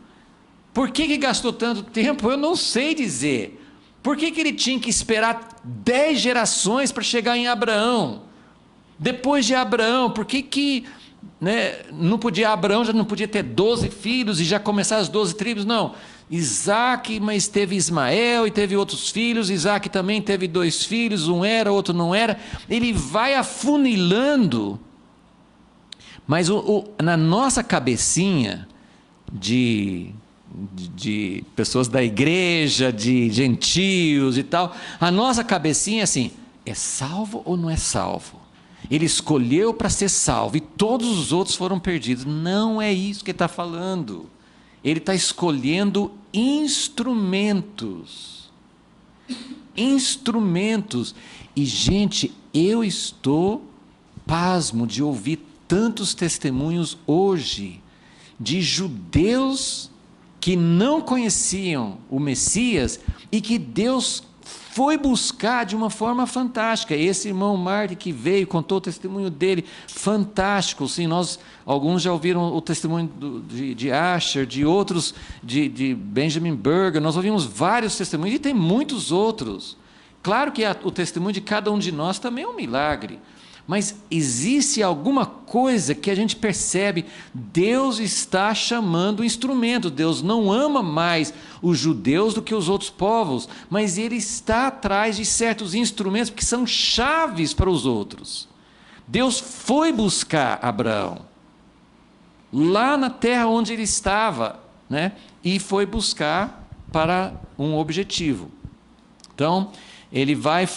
Por que gastou tanto tempo? Eu não sei dizer. Por que ele tinha que esperar 10 gerações para chegar em Abraão? Depois de Abraão, por que não podia, Abraão já não podia ter 12 filhos e já começar as 12 tribos? Não, Isaac, mas teve Ismael e teve outros filhos, Isaac também teve 2 filhos, um era, outro não era, ele vai afunilando, mas na nossa cabecinha de pessoas da igreja, de gentios e tal, a nossa cabecinha é assim, é salvo ou não é salvo? Ele escolheu para ser salvo e todos os outros foram perdidos. Não é isso que ele está falando. Ele está escolhendo instrumentos. Instrumentos. E, gente, eu estou pasmo de ouvir tantos testemunhos hoje de judeus que não conheciam o Messias e que Deus foi buscar de uma forma fantástica. Esse irmão Martin que veio, contou o testemunho dele, fantástico. Sim, alguns já ouviram o testemunho de Asher, de outros, de Benjamin Berger, nós ouvimos vários testemunhos, e tem muitos outros. Claro que o testemunho de cada um de nós também é um milagre, mas existe alguma coisa que a gente percebe, Deus está chamando o instrumento. Deus não ama mais os judeus do que os outros povos, mas Ele está atrás de certos instrumentos que são chaves para os outros. Deus foi buscar Abraão, lá na terra onde ele estava, né? E foi buscar para um objetivo. Então, ele vai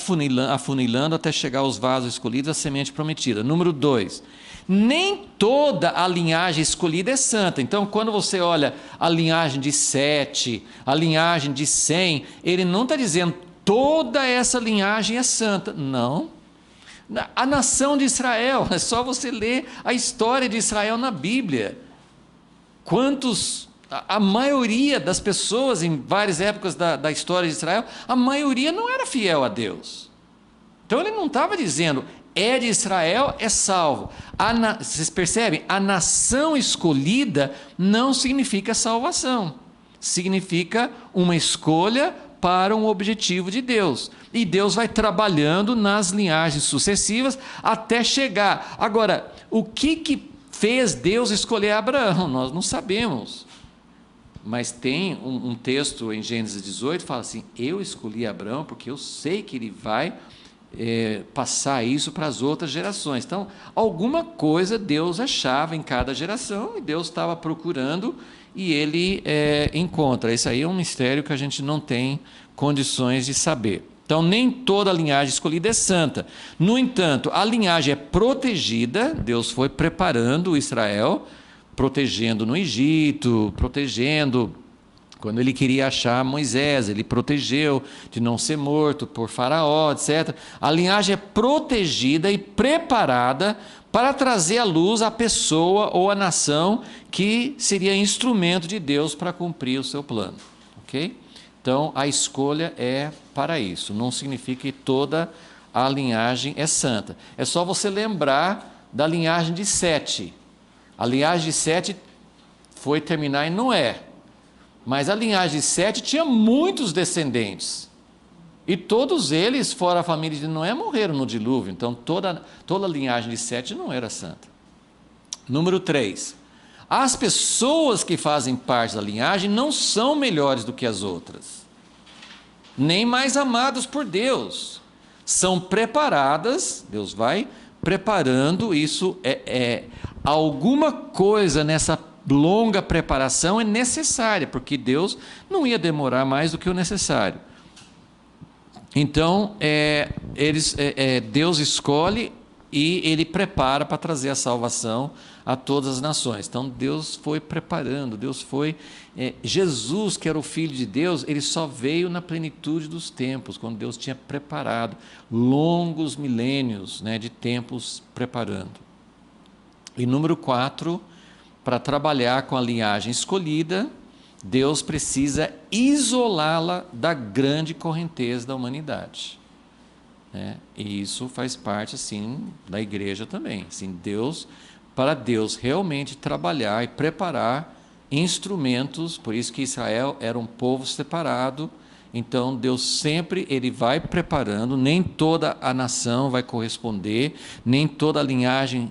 afunilando até chegar aos vasos escolhidos, a semente prometida. Número 2, nem toda a linhagem escolhida é santa. Então, quando você olha a linhagem de Sete, a linhagem de Sem, ele não está dizendo toda essa linhagem é santa. Não. A nação de Israel, é só você ler a história de Israel na Bíblia. A maioria das pessoas em várias épocas da história de Israel, a maioria não era fiel a Deus. Então ele não estava dizendo, é de Israel, é salvo. Vocês percebem? A nação escolhida não significa salvação. Significa uma escolha para um objetivo de Deus. E Deus vai trabalhando nas linhagens sucessivas até chegar. Agora, o que fez Deus escolher Abraão? Nós não sabemos. Mas tem um texto em Gênesis 18 que fala assim, eu escolhi Abraão porque eu sei que ele vai passar isso para as outras gerações. Então, alguma coisa Deus achava em cada geração e Deus estava procurando e ele encontra. Isso aí é um mistério que a gente não tem condições de saber. Então, nem toda a linhagem escolhida é santa. No entanto, a linhagem é protegida, Deus foi preparando Israel, protegendo no Egito, protegendo quando ele queria achar Moisés, ele protegeu de não ser morto por Faraó, etc. A linhagem é protegida e preparada para trazer à luz a pessoa ou a nação que seria instrumento de Deus para cumprir o seu plano. Ok? Então, a escolha é para isso. Não significa que toda a linhagem é santa. É só você lembrar da linhagem de Sete. A linhagem de Sete foi terminar em Noé, mas a linhagem de Sete tinha muitos descendentes, e todos eles, fora a família de Noé, morreram no dilúvio. Então toda a linhagem de Sete não era santa. Número 3, as pessoas que fazem parte da linhagem não são melhores do que as outras, nem mais amadas por Deus, são preparadas, Deus vai preparando, isso alguma coisa longa preparação é necessária, porque Deus não ia demorar mais do que o necessário. Então, Deus escolhe e Ele prepara para trazer a salvação a todas as nações. Então, Deus foi preparando, Jesus, que era o Filho de Deus, Ele só veio na plenitude dos tempos, quando Deus tinha preparado longos milênios, né, de tempos preparando. E número 4, para trabalhar com a linhagem escolhida, Deus precisa isolá-la da grande correnteza da humanidade, né? E isso faz parte, assim, da igreja também. Assim, para Deus realmente trabalhar e preparar instrumentos, por isso que Israel era um povo separado. Então Deus sempre Ele vai preparando, nem toda a nação vai corresponder, nem toda a linhagem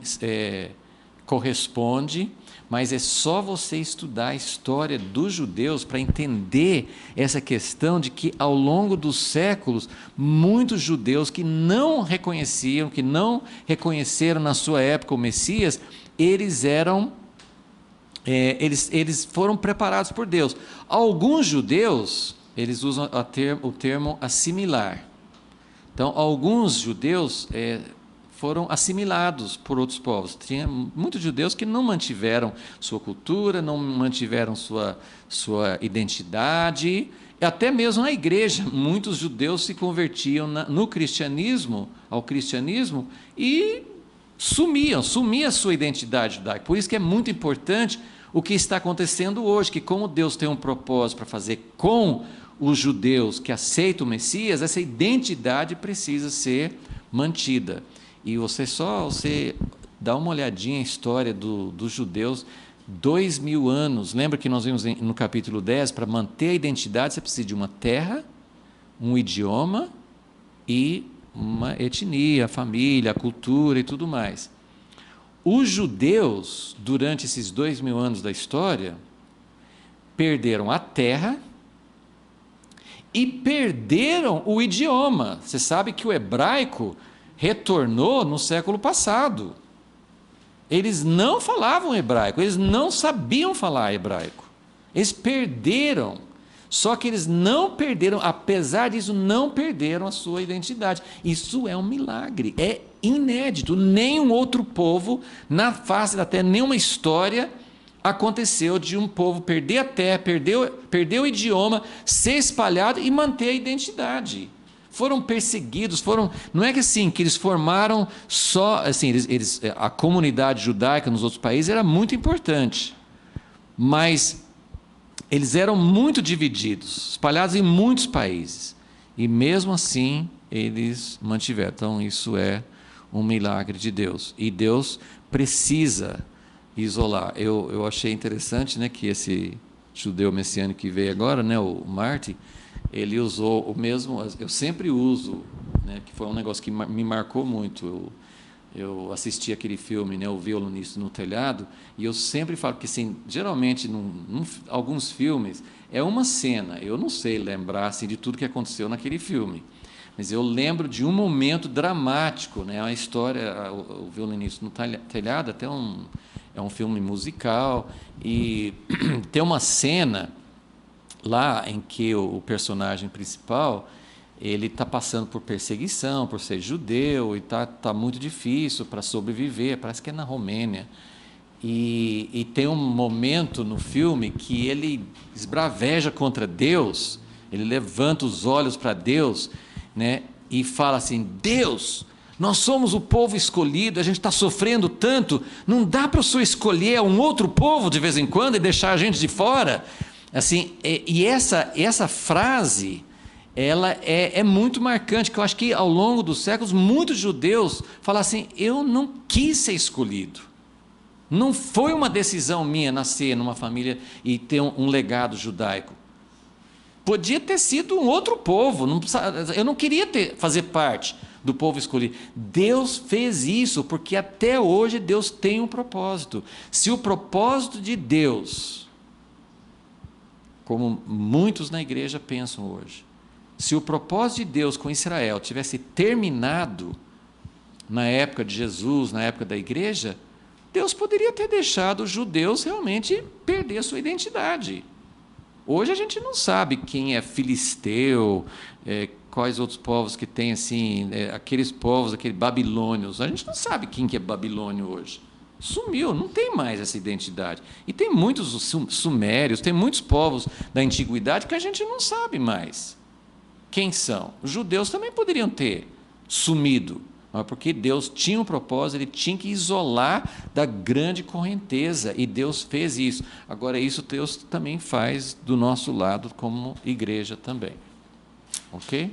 corresponde, mas é só você estudar a história dos judeus para entender essa questão de que ao longo dos séculos, muitos judeus que não reconheceram na sua época o Messias, eles foram preparados por Deus. Alguns judeus, eles usam o termo assimilar. Então, alguns judeus foram assimilados por outros povos. Tinha muitos judeus que não mantiveram sua cultura, não mantiveram sua identidade. E até mesmo na igreja, muitos judeus se convertiam ao cristianismo e sumia a sua identidade judaica. Por isso que é muito importante o que está acontecendo hoje, que como Deus tem um propósito para fazer com os judeus que aceitam o Messias, essa identidade precisa ser mantida. E você dá uma olhadinha na história dos judeus, 2000 anos, lembra que nós vimos no capítulo 10, para manter a identidade você precisa de uma terra, um idioma e uma etnia, família, cultura e tudo mais. Os judeus, durante esses 2000 anos da história, perderam a terra e perderam o idioma. Você sabe que o hebraico retornou no século passado. Eles não falavam hebraico, eles não sabiam falar hebraico. Eles perderam. Só que eles não perderam, apesar disso, não perderam a sua identidade. Isso é um milagre, é inédito. Nenhum outro povo, na face da terra, nenhuma história aconteceu de um povo perder a terra, perder o idioma, ser espalhado e manter a identidade. Foram perseguidos, não é que assim, que eles formaram só, assim, a comunidade judaica nos outros países era muito importante, mas eles eram muito divididos, espalhados em muitos países, e mesmo assim eles mantiveram. Então isso é um milagre de Deus, e Deus precisa isolar. Eu achei interessante, né, que esse judeu messiânico que veio agora, né, o Marty, ele usou o mesmo, eu sempre uso, né, que foi um negócio que me marcou muito. Eu assisti aquele filme, né, O Violinista no Telhado, e eu sempre falo que, assim, geralmente, alguns filmes, é uma cena, eu não sei lembrar assim, de tudo que aconteceu naquele filme, mas eu lembro de um momento dramático, né, a história, o Violinista no Telhado, até é um filme musical, e tem uma cena lá em que o personagem principal ele está passando por perseguição, por ser judeu, e tá muito difícil para sobreviver, parece que é na Romênia, e tem um momento no filme que ele esbraveja contra Deus, ele levanta os olhos para Deus, né, e fala assim: Deus, nós somos o povo escolhido, a gente está sofrendo tanto, não dá para o Senhor escolher um outro povo de vez em quando e deixar a gente de fora? Assim, e essa frase, ela é muito marcante, que eu acho que ao longo dos séculos, muitos judeus falam assim: eu não quis ser escolhido, não foi uma decisão minha nascer numa família e ter um legado judaico, podia ter sido um outro povo, eu não queria fazer parte do povo escolhido. Deus fez isso, porque até hoje Deus tem um propósito. Se o propósito de Deus, como muitos na igreja pensam hoje, se o propósito de Deus com Israel tivesse terminado na época de Jesus, na época da igreja, Deus poderia ter deixado os judeus realmente perder a sua identidade. Hoje a gente não sabe quem é filisteu, quais outros povos que tem, assim, aqueles povos, aqueles babilônios. A gente não sabe quem que é babilônio hoje. Sumiu, não tem mais essa identidade. E tem muitos sumérios, tem muitos povos da antiguidade que a gente não sabe mais quem são. Os judeus também poderiam ter sumido, porque Deus tinha um propósito, ele tinha que isolar da grande correnteza, e Deus fez isso. Agora, isso Deus também faz do nosso lado, como igreja também. Ok?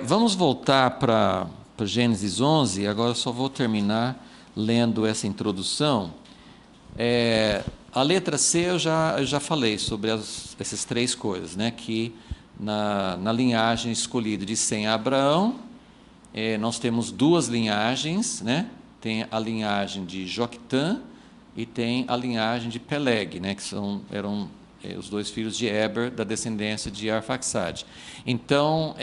Vamos voltar para Gênesis 11, agora eu só vou terminar lendo essa introdução. A letra C eu já falei sobre essas três coisas, né? Que na linhagem escolhida de Sem a Abraão, nós temos duas linhagens, né? Tem a linhagem de Joctã e tem a linhagem de Peleg, né? Que eram os dois filhos de Eber, da descendência de Arfaxade. Então,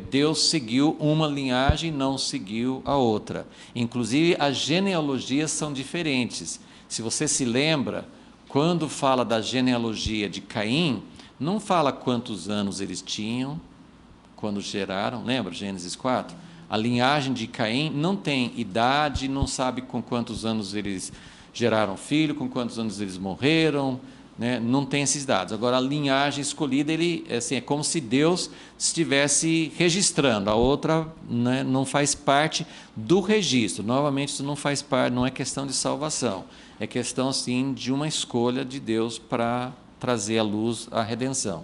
Deus seguiu uma linhagem e não seguiu a outra. Inclusive, as genealogias são diferentes. Se você se lembra, quando fala da genealogia de Caim, não fala quantos anos eles tinham quando geraram, lembra, Gênesis 4? A linhagem de Caim não tem idade, não sabe com quantos anos eles geraram filho, com quantos anos eles morreram, né? Não tem esses dados. Agora, a linhagem escolhida, é como se Deus estivesse registrando. A outra, né, não faz parte do registro. Novamente, isso não faz parte, não é questão de salvação. É questão, sim, de uma escolha de Deus para trazer à luz a redenção.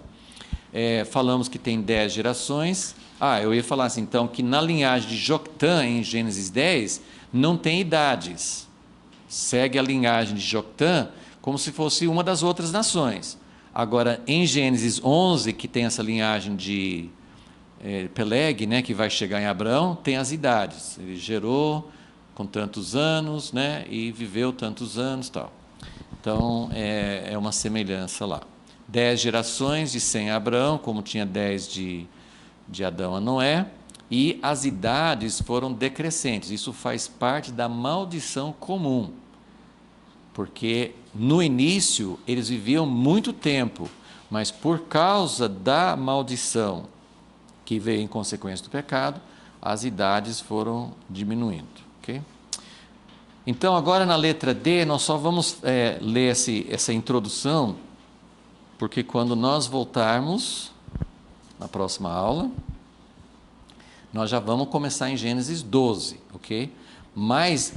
Falamos que tem 10 gerações. Eu ia falar assim, então, que na linhagem de Joctã, em Gênesis 10, não tem idades. Segue a linhagem de Joctã como se fosse uma das outras nações. Agora, em Gênesis 11, que tem essa linhagem de Peleg, né, que vai chegar em Abraão, tem as idades. Ele gerou com tantos anos, né, e viveu tantos anos, tal. Então, é uma semelhança lá. 10 gerações de Sem a Abraão, como tinha 10 de Adão a Noé, e as idades foram decrescentes. Isso faz parte da maldição comum, porque no início eles viviam muito tempo, mas por causa da maldição que veio em consequência do pecado, as idades foram diminuindo. Okay? Então, agora na letra D, nós só vamos ler essa introdução, porque quando nós voltarmos na próxima aula, nós já vamos começar em Gênesis 12, ok? Mas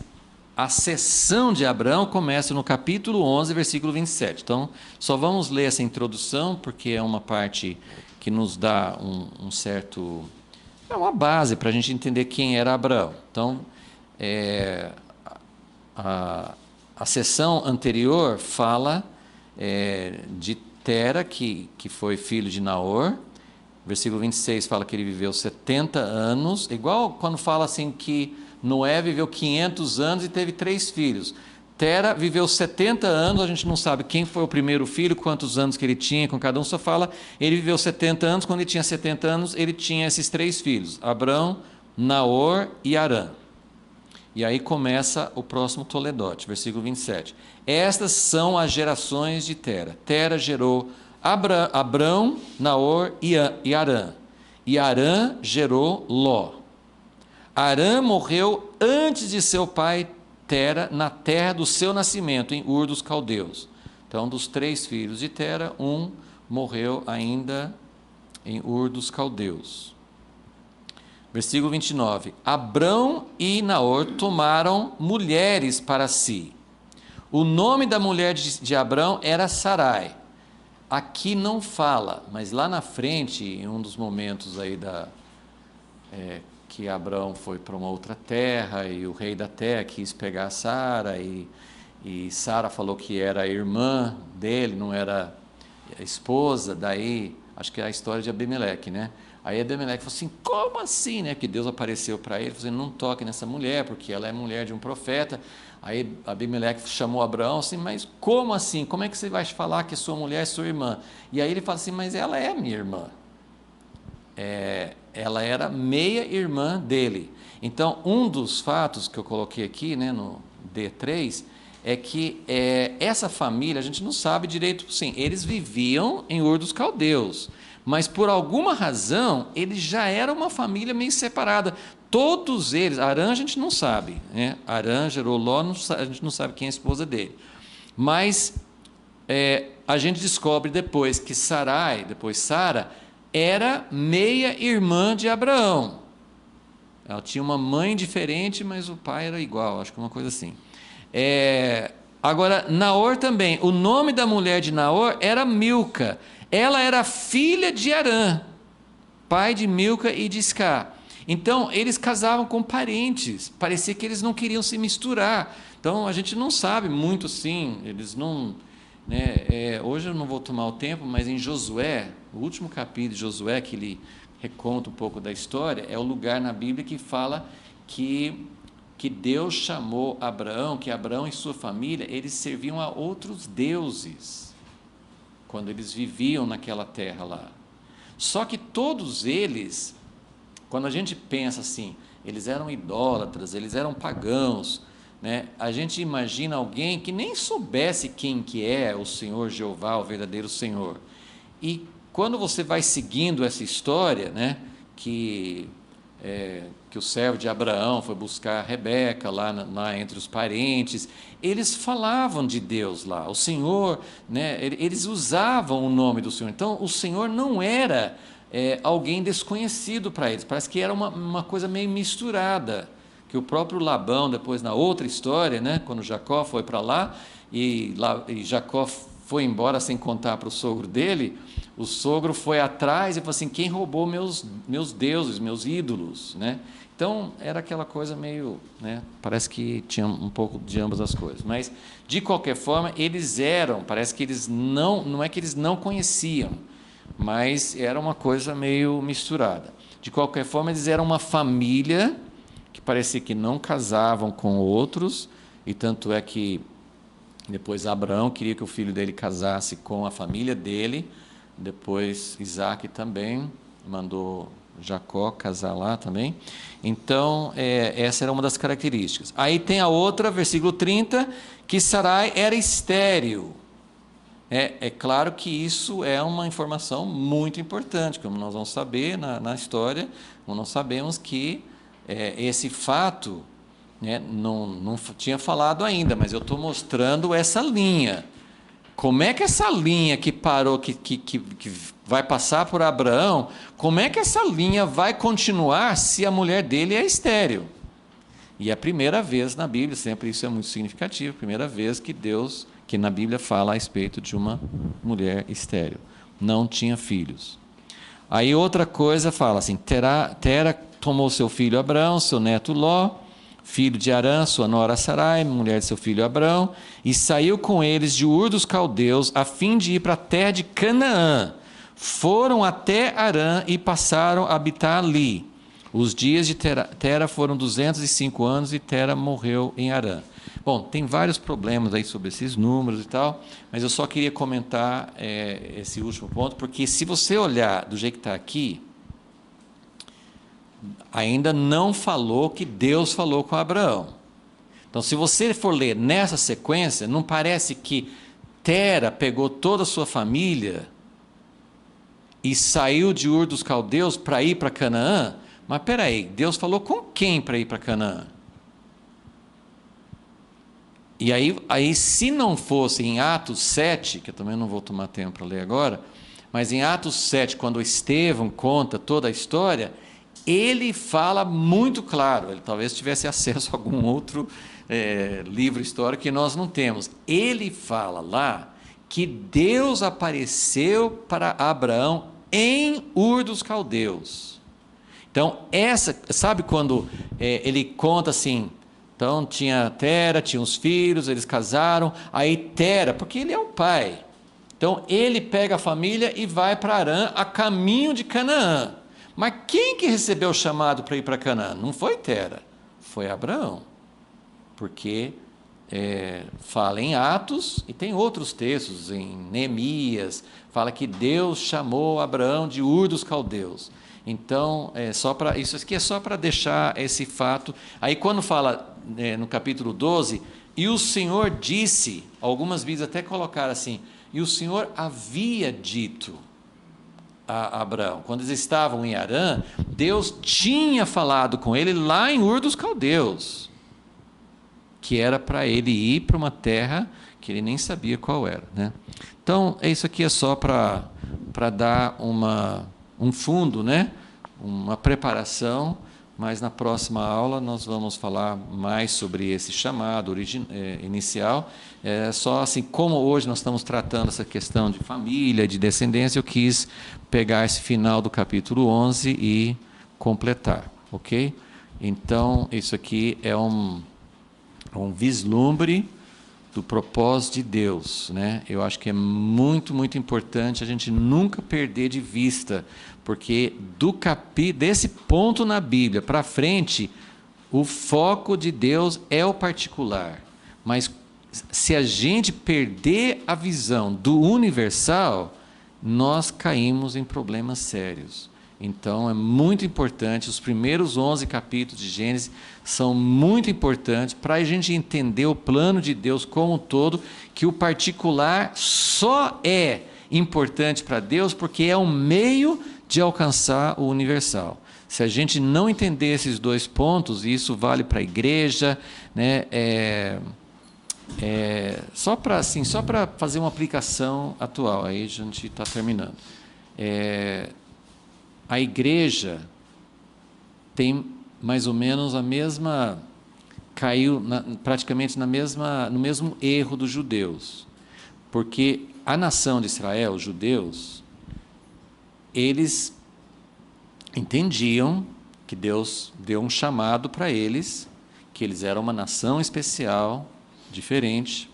a sessão de Abraão começa no capítulo 11, versículo 27. Então, só vamos ler essa introdução, porque é uma parte que nos dá um certo... É uma base para a gente entender quem era Abraão. Então, a sessão anterior fala de Tera, que foi filho de Naor. Versículo 26 fala que ele viveu 70 anos, igual quando fala assim que Noé viveu 500 anos e teve 3 filhos. Tera viveu 70 anos, a gente não sabe quem foi o primeiro filho, quantos anos que ele tinha com cada um, só fala, ele viveu 70 anos, quando ele tinha 70 anos, ele tinha esses 3 filhos, Abrão, Naor e Harã. E aí começa o próximo Toledote, versículo 27. Estas são as gerações de Tera. Tera gerou Abrão, Naor e Harã. E Harã gerou Ló. Harã morreu antes de seu pai Tera, na terra do seu nascimento, em Ur dos Caldeus. Então, dos 3 filhos de Tera, um morreu ainda em Ur dos Caldeus. Versículo 29. Abrão e Naor tomaram mulheres para si. O nome da mulher de Abrão era Sarai. Aqui não fala, mas lá na frente, em um dos momentos aí que Abrão foi para uma outra terra e o rei da terra quis pegar Sara e Sara falou que era a irmã dele, não era a esposa, daí acho que é a história de Abimeleque, né? Aí Abimeleque falou assim, como assim, né? Que Deus apareceu para ele, falou assim, não toque nessa mulher, porque ela é mulher de um profeta. Aí Abimeleque chamou Abraão assim, mas como assim? Como é que você vai falar que sua mulher é sua irmã? E aí ele fala assim, mas ela é minha irmã. Ela era meia-irmã dele. Então, um dos fatos que eu coloquei aqui, né, D3, é que essa família, a gente não sabe direito, sim, eles viviam em Ur dos Caldeus, mas por alguma razão, eles já eram uma família meio separada. Todos eles, Arã a gente não sabe, né? Arã, Geroló, a gente não sabe quem é a esposa dele. Mas a gente descobre depois que Sarai, depois Sara, era meia-irmã de Abraão. Ela tinha uma mãe diferente, mas o pai era igual, acho que uma coisa assim. Agora, Naor também, o nome da mulher de Naor era Milca. Ela era filha de Arã, pai de Milca e de Isca. Então, eles casavam com parentes, parecia que eles não queriam se misturar. Então, a gente não sabe muito assim, eles não... Né, hoje eu não vou tomar o tempo, mas em Josué, o último capítulo de Josué, que ele reconta um pouco da história, é o lugar na Bíblia que fala que Deus chamou Abraão, que Abraão e sua família, eles serviam a outros deuses, quando eles viviam naquela terra lá. Só que todos eles, quando a gente pensa assim, eles eram idólatras, eles eram pagãos, né? A gente imagina alguém que nem soubesse quem que é o Senhor Jeová, o verdadeiro Senhor. E quando você vai seguindo essa história, né, que o servo de Abraão foi buscar Rebeca lá entre os parentes, eles falavam de Deus lá, o Senhor, né, eles usavam o nome do Senhor. Então, o Senhor não era alguém desconhecido para eles, parece que era uma coisa meio misturada, que o próprio Labão, depois na outra história, né, quando Jacó foi para lá, e Jacó foi embora sem contar para o sogro dele, o sogro foi atrás e falou assim, quem roubou meus deuses, meus ídolos, né? Então, era aquela coisa meio, né, parece que tinha um pouco de ambas as coisas, mas, de qualquer forma, eles eram, parece que eles não é que eles não conheciam, mas era uma coisa meio misturada. De qualquer forma, eles eram uma família que parecia que não casavam com outros, e tanto é que depois Abraão queria que o filho dele casasse com a família dele, depois Isaac também mandou Jacó casar lá também. Então, essa era uma das características. Aí tem a outra, versículo 30, que Sarai era estéril. É claro que isso é uma informação muito importante, como nós vamos saber na história, nós sabemos que esse fato, né, não tinha falado ainda, mas eu estou mostrando essa linha. Como é que essa linha que parou, que vai passar por Abraão, como é que essa linha vai continuar se a mulher dele é estéril? E é a primeira vez na Bíblia, sempre isso é muito significativo, a primeira vez que na Bíblia fala a respeito de uma mulher estéril. Não tinha filhos. Aí outra coisa fala assim, Tera tomou seu filho Abrão, seu neto Ló, filho de Arã, sua nora Sarai, mulher de seu filho Abrão, e saiu com eles de Ur dos Caldeus, a fim de ir para a terra de Canaã. Foram até Arã e passaram a habitar ali. Os dias de Tera foram 205 anos e Tera morreu em Arã. Bom, tem vários problemas aí sobre esses números e tal, mas eu só queria comentar esse último ponto, porque se você olhar do jeito que está aqui, ainda não falou que Deus falou com Abraão. Então, se você for ler nessa sequência, não parece que Tera pegou toda a sua família e saiu de Ur dos Caldeus para ir para Canaã? Mas espera aí, Deus falou com quem para ir para Canaã? E aí, se não fosse em Atos 7, que eu também não vou tomar tempo para ler agora, mas em Atos 7, quando Estevão conta toda a história, ele fala muito claro, ele talvez tivesse acesso a algum outro livro histórico que nós não temos. Ele fala lá que Deus apareceu para Abraão em Ur dos Caldeus. Então, sabe quando ele conta assim, então tinha Tera, tinha os filhos, eles casaram, aí Tera, porque ele é o pai, então ele pega a família e vai para Arã, a caminho de Canaã. Mas quem que recebeu o chamado para ir para Canaã? Não foi Tera, foi Abraão. Porque fala em Atos, e tem outros textos, em Neemias, fala que Deus chamou Abraão de Ur dos Caldeus. Então, isso aqui é só para deixar esse fato. Aí quando fala no capítulo 12, e o Senhor disse, algumas Bíblias até colocaram assim, e o Senhor havia dito a Abraão, quando eles estavam em Harã, Deus tinha falado com ele lá em Ur dos Caldeus, que era para ele ir para uma terra que ele nem sabia qual era, né? Então, isso aqui é só para dar um fundo, né? Uma preparação, mas na próxima aula nós vamos falar mais sobre esse chamado inicial. Só assim, como hoje nós estamos tratando essa questão de família, de descendência, eu quis pegar esse final do capítulo 11 e completar, ok? Então, isso aqui é um vislumbre do propósito de Deus, né? Eu acho que é muito, muito importante a gente nunca perder de vista, porque desse ponto na Bíblia para frente, o foco de Deus é o particular. Mas se a gente perder a visão do universal, nós caímos em problemas sérios. Então, é muito importante, os primeiros 11 capítulos de Gênesis são muito importantes para a gente entender o plano de Deus como um todo, que o particular só é importante para Deus porque é um meio de alcançar o universal. Se a gente não entender esses dois pontos, e isso vale para a igreja, né, só para fazer uma aplicação atual, aí a gente está terminando. A igreja tem mais ou menos a mesma, caiu praticamente no mesmo erro dos judeus, porque a nação de Israel, os judeus, eles entendiam que Deus deu um chamado para eles, que eles eram uma nação especial, diferente.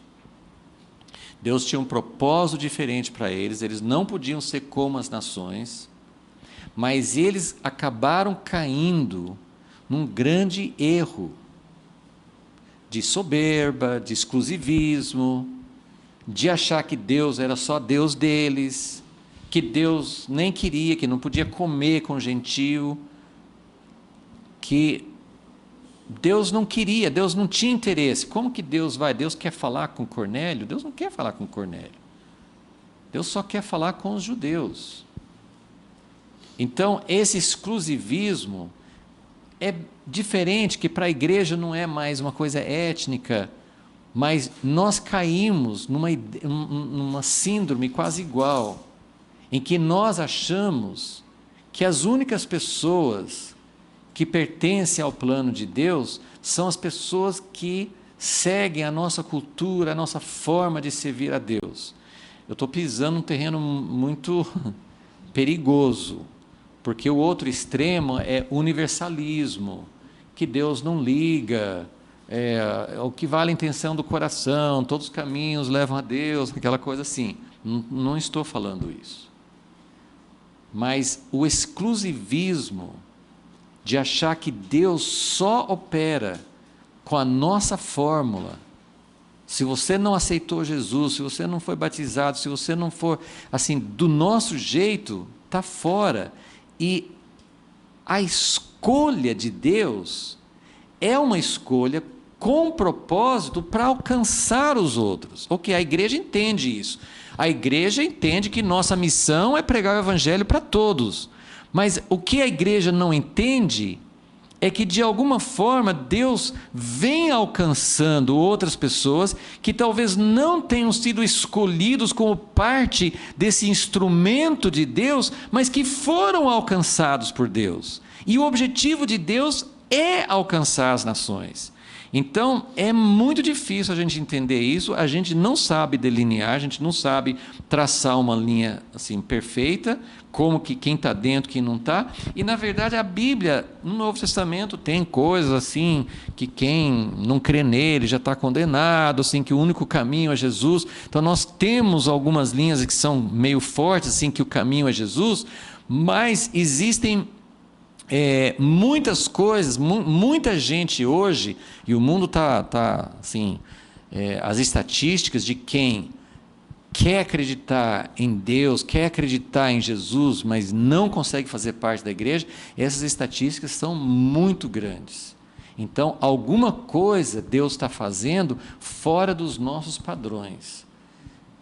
Deus tinha um propósito diferente para eles, eles não podiam ser como as nações, mas eles acabaram caindo num grande erro de soberba, de exclusivismo, de achar que Deus era só Deus deles, que Deus nem queria, que não podia comer com gentio, que Deus não queria, Deus não tinha interesse. Como que Deus vai? Deus quer falar com Cornélio? Deus não quer falar com Cornélio. Deus só quer falar com os judeus. Então, esse exclusivismo é diferente, que para a igreja não é mais uma coisa étnica, mas nós caímos numa síndrome quase igual, em que nós achamos que as únicas pessoas que pertencem ao plano de Deus são as pessoas que seguem a nossa cultura, a nossa forma de servir a Deus. Eu estou pisando num terreno muito perigoso, porque o outro extremo é universalismo, que Deus não liga, o que vale a intenção do coração, todos os caminhos levam a Deus, aquela coisa assim. Não estou falando isso. Mas o exclusivismo de achar que Deus só opera com a nossa fórmula. Se você não aceitou Jesus, se você não foi batizado, se você não for assim do nosso jeito, está fora. E a escolha de Deus é uma escolha com propósito para alcançar os outros. Ok, a igreja entende isso. A igreja entende que nossa missão é pregar o evangelho para todos. Mas o que a igreja não entende é que, de alguma forma, Deus vem alcançando outras pessoas que talvez não tenham sido escolhidos como parte desse instrumento de Deus, mas que foram alcançados por Deus. E o objetivo de Deus é alcançar as nações. Então, é muito difícil a gente entender isso, a gente não sabe delinear, a gente não sabe traçar uma linha assim perfeita, como que quem está dentro, quem não está, e na verdade a Bíblia, no Novo Testamento, tem coisas assim, que quem não crê nele já está condenado, assim, que o único caminho é Jesus. Então nós temos algumas linhas que são meio fortes, assim, que o caminho é Jesus, mas existem muitas coisas, muita gente hoje, e o mundo está assim, as estatísticas de quem quer acreditar em Deus, quer acreditar em Jesus, mas não consegue fazer parte da igreja, essas estatísticas são muito grandes. Então, alguma coisa Deus está fazendo fora dos nossos padrões.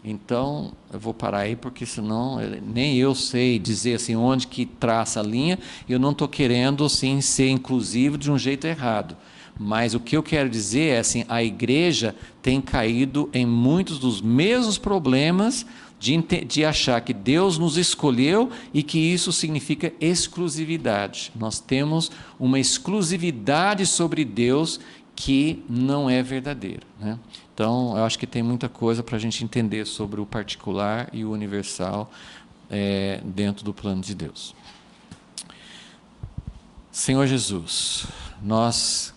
Então, eu vou parar aí, porque senão nem eu sei dizer assim, onde que traça a linha, e eu não estou querendo assim, ser inclusivo de um jeito errado. Mas o que eu quero dizer é assim, a igreja tem caído em muitos dos mesmos problemas de achar que Deus nos escolheu e que isso significa exclusividade. Nós temos uma exclusividade sobre Deus que não é verdadeira, né? Então, eu acho que tem muita coisa para a gente entender sobre o particular e o universal dentro do plano de Deus. Senhor Jesus, nós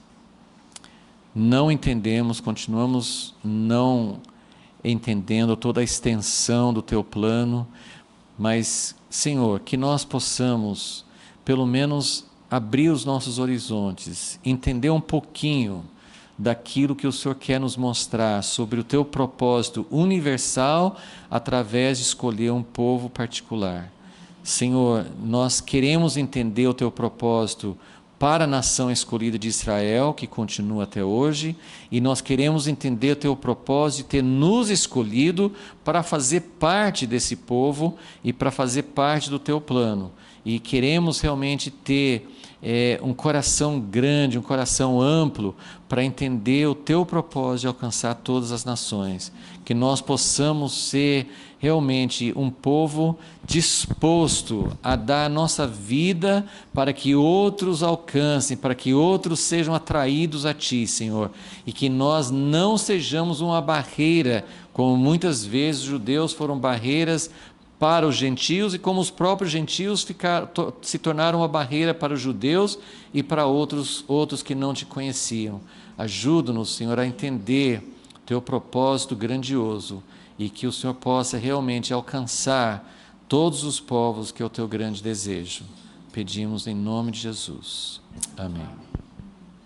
não entendemos, continuamos não entendendo toda a extensão do Teu plano, mas, Senhor, que nós possamos, pelo menos, abrir os nossos horizontes, entender um pouquinho daquilo que o Senhor quer nos mostrar sobre o Teu propósito universal através de escolher um povo particular. Senhor, nós queremos entender o Teu propósito para a nação escolhida de Israel, que continua até hoje, e nós queremos entender o Teu propósito de ter nos escolhido para fazer parte desse povo e para fazer parte do Teu plano. E queremos realmente ter um coração grande, um coração amplo, para entender o Teu propósito de alcançar todas as nações. Que nós possamos ser realmente um povo disposto a dar a nossa vida para que outros alcancem, para que outros sejam atraídos a Ti, Senhor. E que nós não sejamos uma barreira, como muitas vezes os judeus foram barreiras para os gentios, e como os próprios gentios se tornaram uma barreira para os judeus e para outros que não Te conheciam. Ajuda-nos, Senhor, a entender Teu propósito grandioso e que o Senhor possa realmente alcançar todos os povos que é o Teu grande desejo. Pedimos em nome de Jesus. Amém.